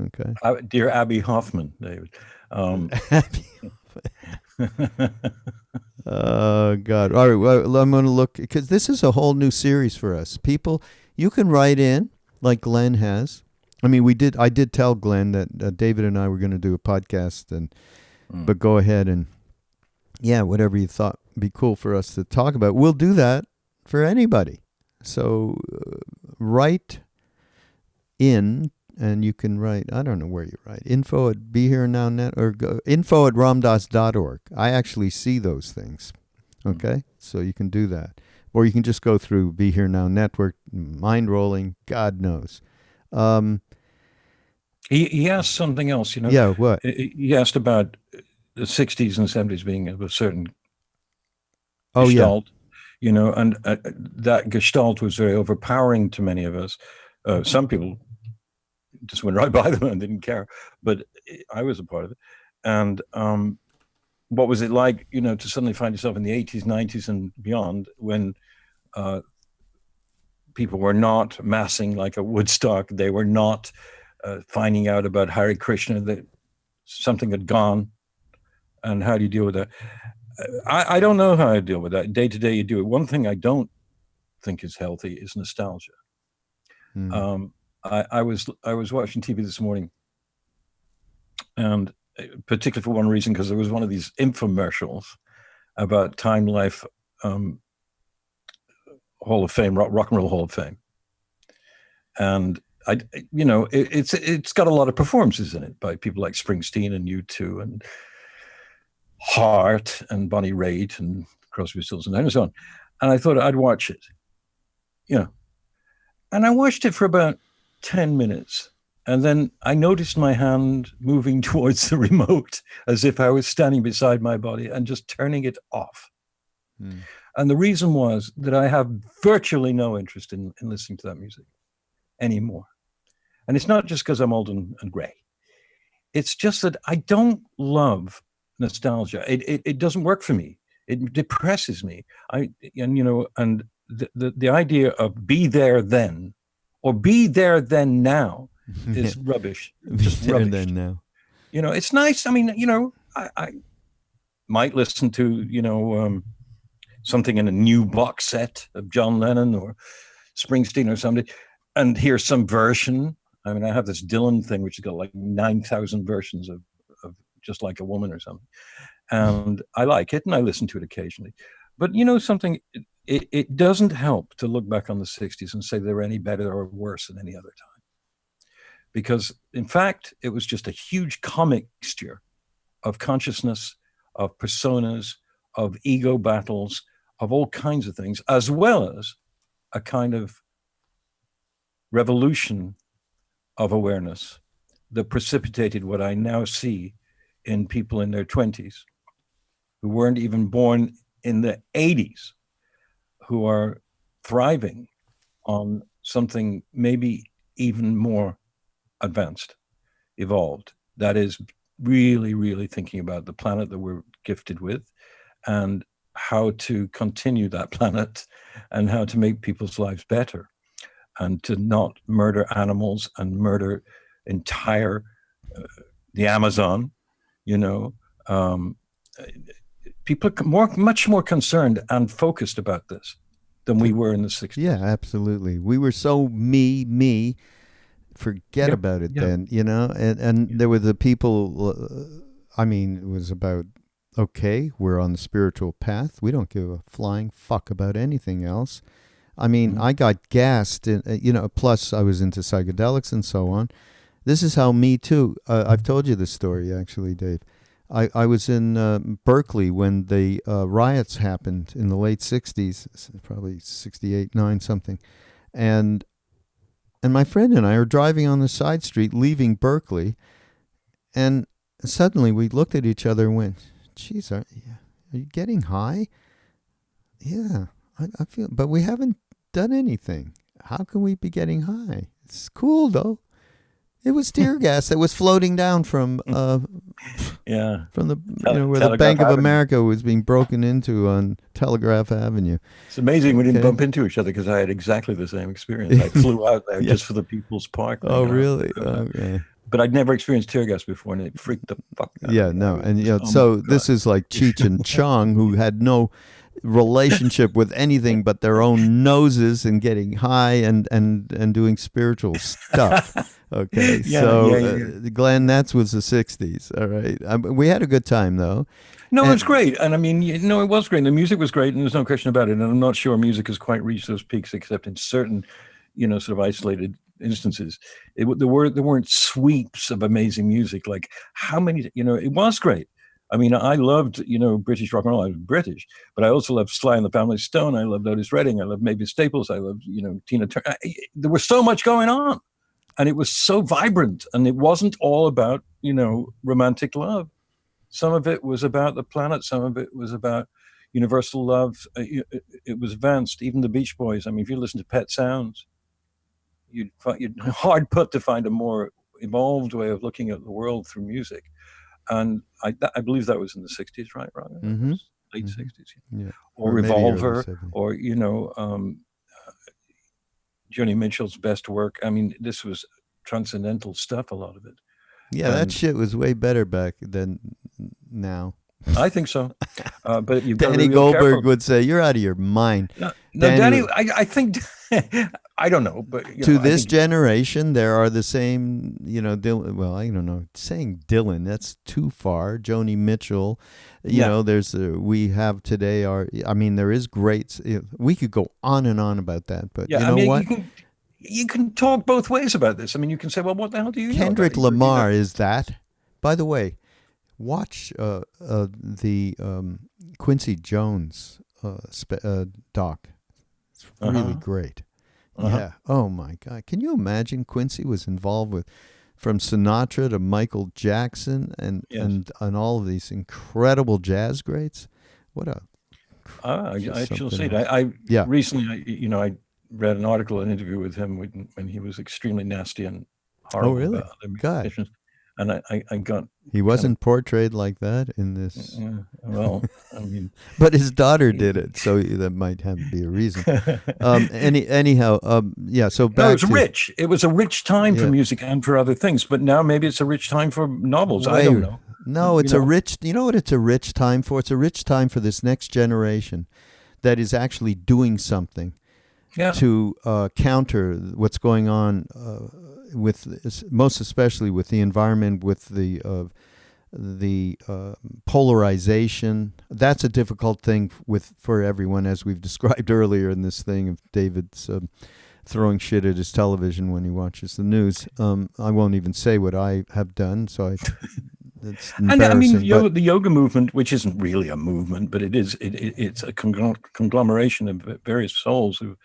Okay. Dear Abby Hoffman, David. Abby Hoffman. Oh, God. All right. Well, I'm going to look, because this is a whole new series for us. People, you can write in like Glenn has. I mean, I did tell Glenn that David and I were going to do a podcast, but go ahead and, whatever you thought would be cool for us to talk about. We'll do that for anybody. So write in, and you can write, I don't know where you write, info@BeHereNowNet, or info@ramdas.org. I actually see those things. Okay? So you can do that. Or you can just go through Be Here Now Network, Mindrolling, God knows. He asked something else, Yeah, what? He asked about the 60s and 70s being of a certain gestalt, and that gestalt was very overpowering to many of us. Some people just went right by them and didn't care, but I was a part of it. And what was it like, to suddenly find yourself in the 80s, 90s, and beyond, when people were not massing like a Woodstock? They were not finding out about Hare Krishna, that something had gone. And how do you deal with that? I don't know how I deal with that. Day to day, you do it. One thing I don't think is healthy is nostalgia. I was watching TV this morning, and particularly for one reason, because there was one of these infomercials about Time Life Hall of Fame, Rock and Roll Hall of Fame, and it's got a lot of performances in it by people like Springsteen and U2 and Heart and Bonnie Raitt and Crosby, Stills and so on. And I thought I'd watch it, and I watched it for about 10 minutes. And then I noticed my hand moving towards the remote as if I was standing beside my body and just turning it off. And the reason was that I have virtually no interest in listening to that music anymore. And it's not just because I'm old and gray. It's just that I don't love nostalgia. It doesn't work for me. It depresses me. And the idea of be there then or be there then now is rubbish. Just rubbish. Then now. It's nice. I mean, I might listen to, something in a new box set of John Lennon or Springsteen or somebody and hear some version. I mean, I have this Dylan thing, which has got like 9,000 versions of Just Like a Woman or something. And I like it and I listen to it occasionally. But something, it doesn't help to look back on the 60s and say they were any better or worse than any other time. Because, in fact, it was just a huge commixture of consciousness, of personas, of ego battles, of all kinds of things, as well as a kind of revolution of awareness that precipitated what I now see in people in their 20s who weren't even born in the 80s, who are thriving on something maybe even more advanced, evolved, that is really, really thinking about the planet that we're gifted with and how to continue that planet and how to make people's lives better and to not murder animals and murder entire the Amazon, you know. People are much more concerned and focused about this than we were in the 60s. Yeah, absolutely. We were so me, forget about it then, you know. And there were the people, I mean, it was about, okay, we're on the spiritual path. We don't give a flying fuck about anything else. I mean, I got gassed, you know, plus I was into psychedelics and so on. This is how me too. I've told you this story, actually, Dave. I was in Berkeley when the riots happened in the late 60s, probably 68, 9, something. And my friend and I are driving on the side street leaving Berkeley. And suddenly we looked at each other and went, geez, are you getting high? Yeah, I feel, but we haven't done anything. How can we be getting high? It's cool, though. It was tear gas that was floating down from from the where the Bank of America was being broken into on Telegraph Avenue. It's amazing we didn't bump into each other because I had exactly the same experience. I flew out there just for the People's Park. Oh, really? Okay. But I'd never experienced tear gas before, and it freaked the fuck out. Yeah, no, and so this is like Cheech and Chong, who had no relationship with anything but their own noses and getting high and doing spiritual stuff. Okay, Glenn, that was the 60s, all right? We had a good time, though. No, it's great. And I mean, it was great. The music was great, and there's no question about it. And I'm not sure music has quite reached those peaks, except in certain, sort of isolated instances. There weren't sweeps of amazing music. Like how many, it was great. I mean, I loved, British rock and roll. I was British, but I also loved Sly and the Family Stone. I loved Otis Redding. I loved Mavis Staples. I loved, Tina Turner. There was so much going on. And it was so vibrant, and it wasn't all about, romantic love. Some of it was about the planet. Some of it was about universal love. It was advanced. Even the Beach Boys. I mean, if you listen to Pet Sounds, you'd hard put to find a more evolved way of looking at the world through music. And I believe that was in the 60s, right, Raghu? Mm-hmm. Late 60s. Yeah. Or Revolver, or, Joni Mitchell's best work. I mean, this was transcendental stuff, a lot of it. Yeah, that shit was way better back than now. I think so. But you've Danny Goldberg would say, you're out of your mind. No, Danny, I think, I don't know. But to this generation, there are the same, Dylan, well, I don't know, saying Dylan, that's too far. Joni Mitchell, there's, we have today there is great, we could go on and on about that, but what? You can talk both ways about this. I mean, you can say, well, what the hell do you know? Kendrick Lamar is that. By the way, watch the Quincy Jones doc. It's really great. Yeah. Oh my God. Can you imagine Quincy was involved with from Sinatra to Michael Jackson and all of these incredible jazz greats? What a I shall say that. Recently, I read an article, an interview with him when he was extremely nasty and horrible. Oh, really? About God. And I got... He wasn't portrayed like that in this. Well, I mean... But his daughter did it, so that might have to be a reason. Anyhow, so back it was rich. It was a rich time for music and for other things, but now maybe it's a rich time for novels. I don't know. No, it's a rich... You know what it's a rich time for? It's a rich time for this next generation that is actually doing something to counter what's going on with, most especially with the environment, with the polarization. That's a difficult thing for everyone, as we've described earlier in this thing of David's throwing shit at his television when he watches the news. I won't even say what I have done, so it's embarrassing. And I mean, the yoga movement, which isn't really a movement, but it's a conglomeration of various souls who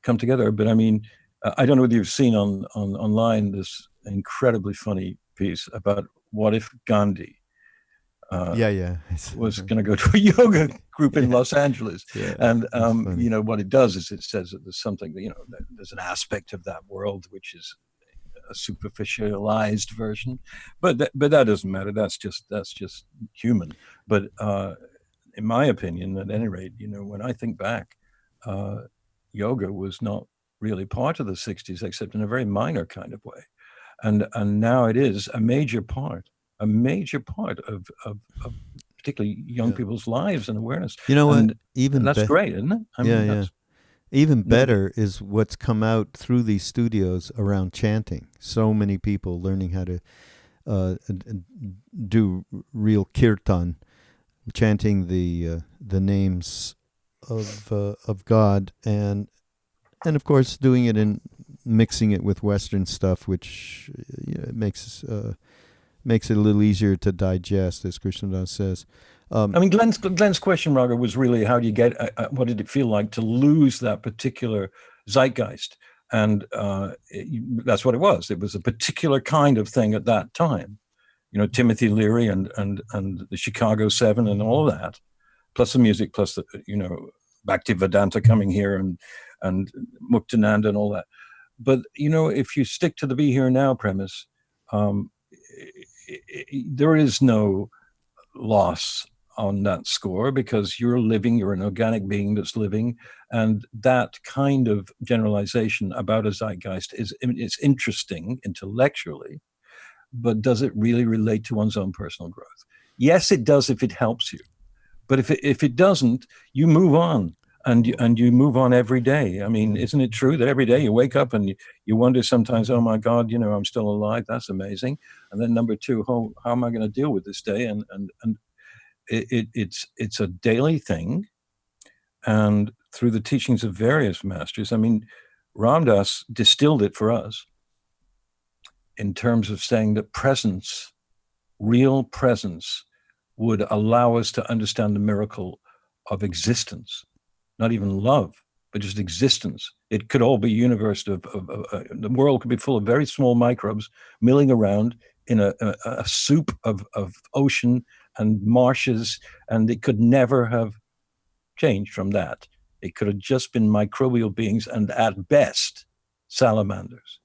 come together. But I mean, I don't know whether you've seen online this incredibly funny piece about what if Gandhi Yeah. was going to go to a yoga group in Yeah. Los Angeles. Yeah. And, That's funny. what it does is it says that there's something, that there's an aspect of that world which is a superficialized version, but that doesn't matter. That's just human. But in my opinion, at any rate, when I think back, yoga was not really part of the 60s, except in a very minor kind of way. And now it is a major part of particularly young people's lives and awareness. You know what? And Even that's great, isn't it? I mean, yeah. Even better is what's come out through these studios around chanting. So many people learning how to do real kirtan, chanting the names of God, and of course doing it in mixing it with Western stuff, which makes it a little easier to digest, as Krishnadas says. I mean, Glenn's question, Raghu, was really how do you get? What did it feel like to lose that particular zeitgeist? And that's what it was. It was a particular kind of thing at that time. Timothy Leary and the Chicago 7 and all of that, plus the music, plus the Bhaktivedanta coming here and Muktananda and all that. But if you stick to the be here now premise, there is no loss on that score, because you're an organic being that's living, and that kind of generalization about a zeitgeist it's interesting intellectually, but does it really relate to one's own personal growth? Yes, it does if it helps you, but if it doesn't, you move on. And you move on every day. I mean, isn't it true that every day you wake up and you wonder sometimes, oh my God, I'm still alive. That's amazing. And then number two, how am I going to deal with this day? And it's a daily thing. And through the teachings of various masters, I mean, Ram Dass distilled it for us in terms of saying that presence, real presence, would allow us to understand the miracle of existence. Not even love, but just existence. It could all be a universe of the world could be full of very small microbes milling around in a soup of ocean and marshes, and it could never have changed from that. It could have just been microbial beings, and at best, salamanders.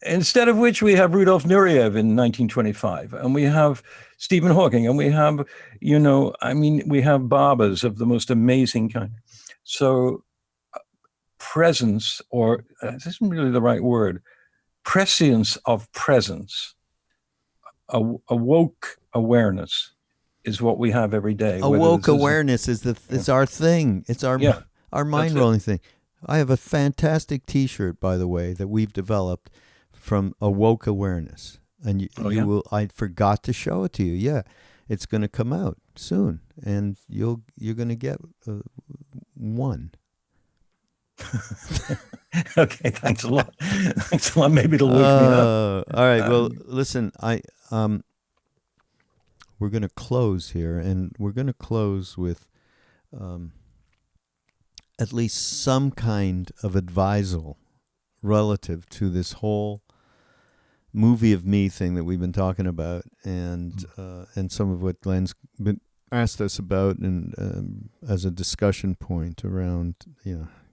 Instead of which we have Rudolf Nureyev in 1925, and we have Stephen Hawking, and we have, we have Babas of the most amazing kind. So presence, or this isn't really the right word, prescience of presence, awoke awareness is what we have every day. Awoke awareness is our thing. It's our mind-rolling thing. I have a fantastic T-shirt, by the way, that we've developed from Awoke Awareness, and I forgot to show it to you. Yeah, it's going to come out soon, and you're going to get one. Okay, thanks a lot. Thanks a lot. Maybe it'll wake me up. All right. Well, listen, we're going to close here, and we're going to close with at least some kind of advisal relative to this whole movie of me thing that we've been talking about, and some of what Glenn's been asked us about, and as a discussion point around,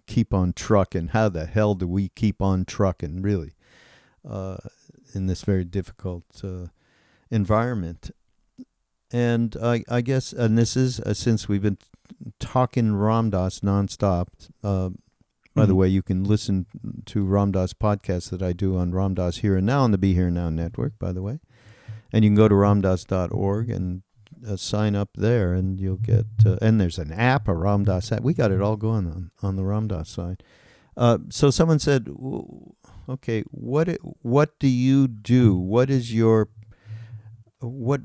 keep on trucking. How the hell do we keep on trucking, really, in this very difficult environment? And I guess, and this is since we've been talking Ram Dass nonstop. By the way, you can listen to Ram Dass podcasts that I do on Ram Dass Here and Now on the Be Here Now network, by the way. And you can go to ramdass.org and sign up there, and you'll get, and there's an app, a Ram Dass app. We got it all going on the Ram Dass side. So someone said, okay, what do you do? What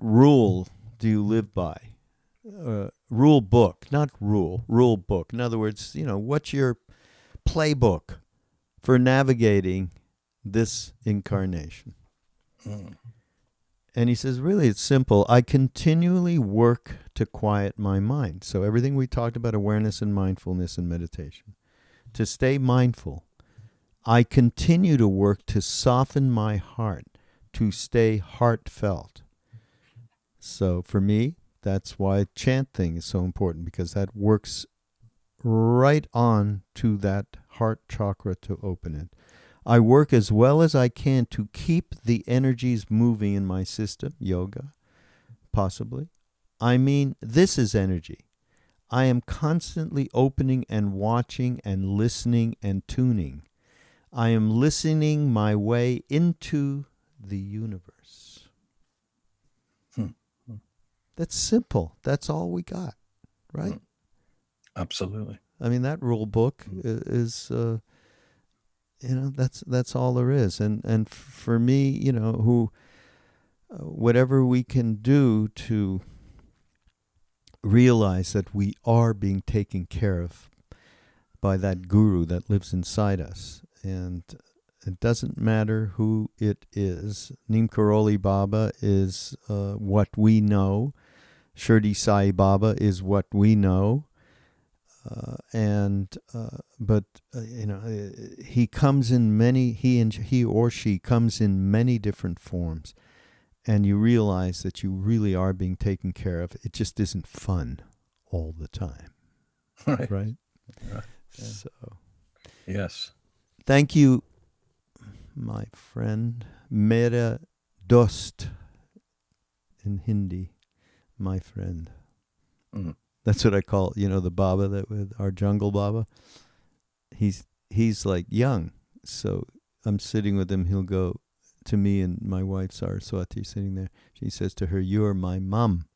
rule do you live by? Rule book, not rule book. In other words, what's your playbook for navigating this incarnation? And he says, really, it's simple. I continually work to quiet my mind. So everything we talked about, awareness and mindfulness and meditation, to stay mindful, I continue to work to soften my heart, to stay heartfelt. So for me, that's why chant thing is so important, because that works right on to that heart chakra to open it. I work as well as I can to keep the energies moving in my system, yoga, possibly. I mean, this is energy. I am constantly opening and watching and listening and tuning. I am listening my way into the universe. That's simple. That's all we got, right? Absolutely. I mean, that rule book is, that's all there is. And for me, whatever we can do to realize that we are being taken care of by that guru that lives inside us. And it doesn't matter who it is. Neem Karoli Baba is what we know. Shirdi Sai Baba is what we know. He comes in many, he or she comes in many different forms. And you realize that you really are being taken care of. It just isn't fun all the time. Right? Yeah. So, yes. Thank you, my friend. Mera dost in Hindi, my friend. That's what I call, the Baba that with our jungle Baba. He's like young. So I'm sitting with him. He'll go to me, and my wife Saraswati sitting there. She says to her, "You're my mom."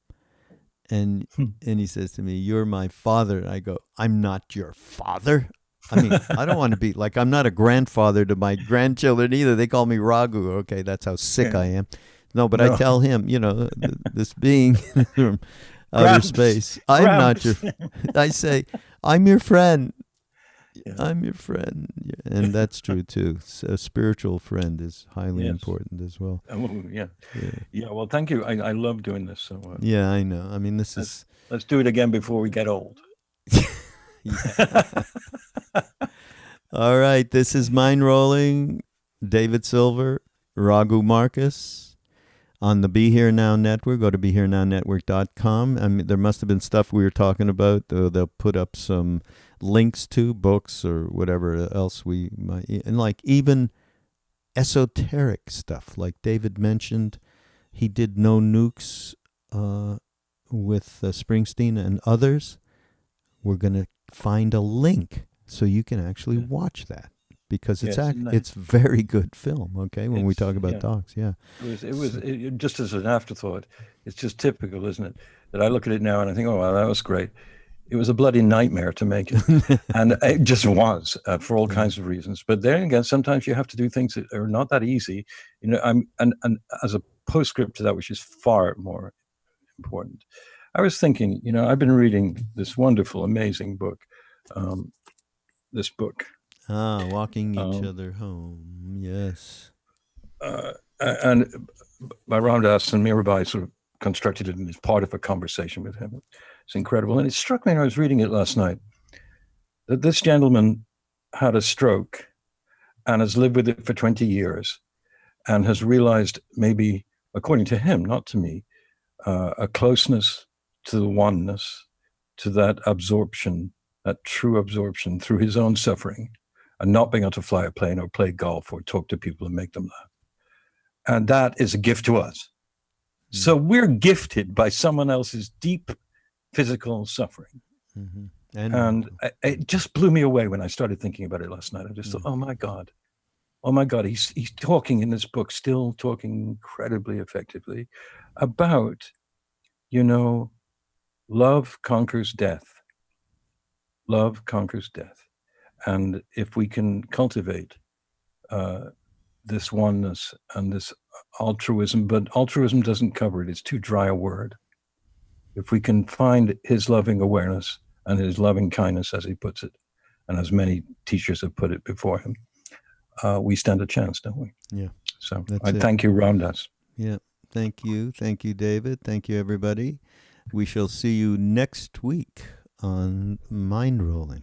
And he says to me, "You're my father." And I go, "I'm not your father." I mean, I don't want to be like, I'm not a grandfather to my grandchildren either. They call me Raghu. Okay, that's how sick I am. No, but I tell him, this being from outer space, I'm not your, I say, I'm your friend. Yeah. I'm your friend. Yeah. And that's true too. So a spiritual friend is highly important as well. Yeah. Well, thank you. I love doing this. So yeah, I know. I mean, let's do it again before we get old. All right. This is Mindrolling. David Silver, Raghu Marcus on the Be Here Now Network. Go to BeHereNowNetwork.com. I mean, there must have been stuff we were talking about. They'll put up some links to books or whatever else we might, and like even esoteric stuff, like David mentioned, he did No Nukes with Springsteen and others. We're going to find a link so you can actually watch that, because it's very good film. Okay, when we talk about dogs, it was just as an afterthought. It's just typical, isn't it, that I look at it now and I think, oh wow, that was great. It was a bloody nightmare to make it. And it just was for all kinds of reasons. But then again, sometimes you have to do things that are not that easy. And as a postscript to that, which is far more important, I was thinking, I've been reading this wonderful, amazing book. This book. Walking Each Other Home. Yes. And by Ramdas and Mirabai sort of constructed it as part of a conversation with him. It's incredible. And it struck me when I was reading it last night that this gentleman had a stroke and has lived with it for 20 years and has realized, maybe, according to him, not to me, a closeness to the oneness, to that absorption, that true absorption through his own suffering, and not being able to fly a plane or play golf or talk to people and make them laugh. And that is a gift to us. So we're gifted by someone else's deep physical suffering. And it just blew me away when I started thinking about it last night. I just thought, oh my God, he's talking in this book, still talking incredibly effectively about, love conquers death. Love conquers death. And if we can cultivate this oneness and this altruism, but altruism doesn't cover it. It's too dry a word. If we can find his loving awareness and his loving kindness, as he puts it, and as many teachers have put it before him, we stand a chance, don't we? Yeah. So I thank you, Ramdas. Yeah. Thank you. Thank you, David. Thank you, everybody. We shall see you next week on Mindrolling.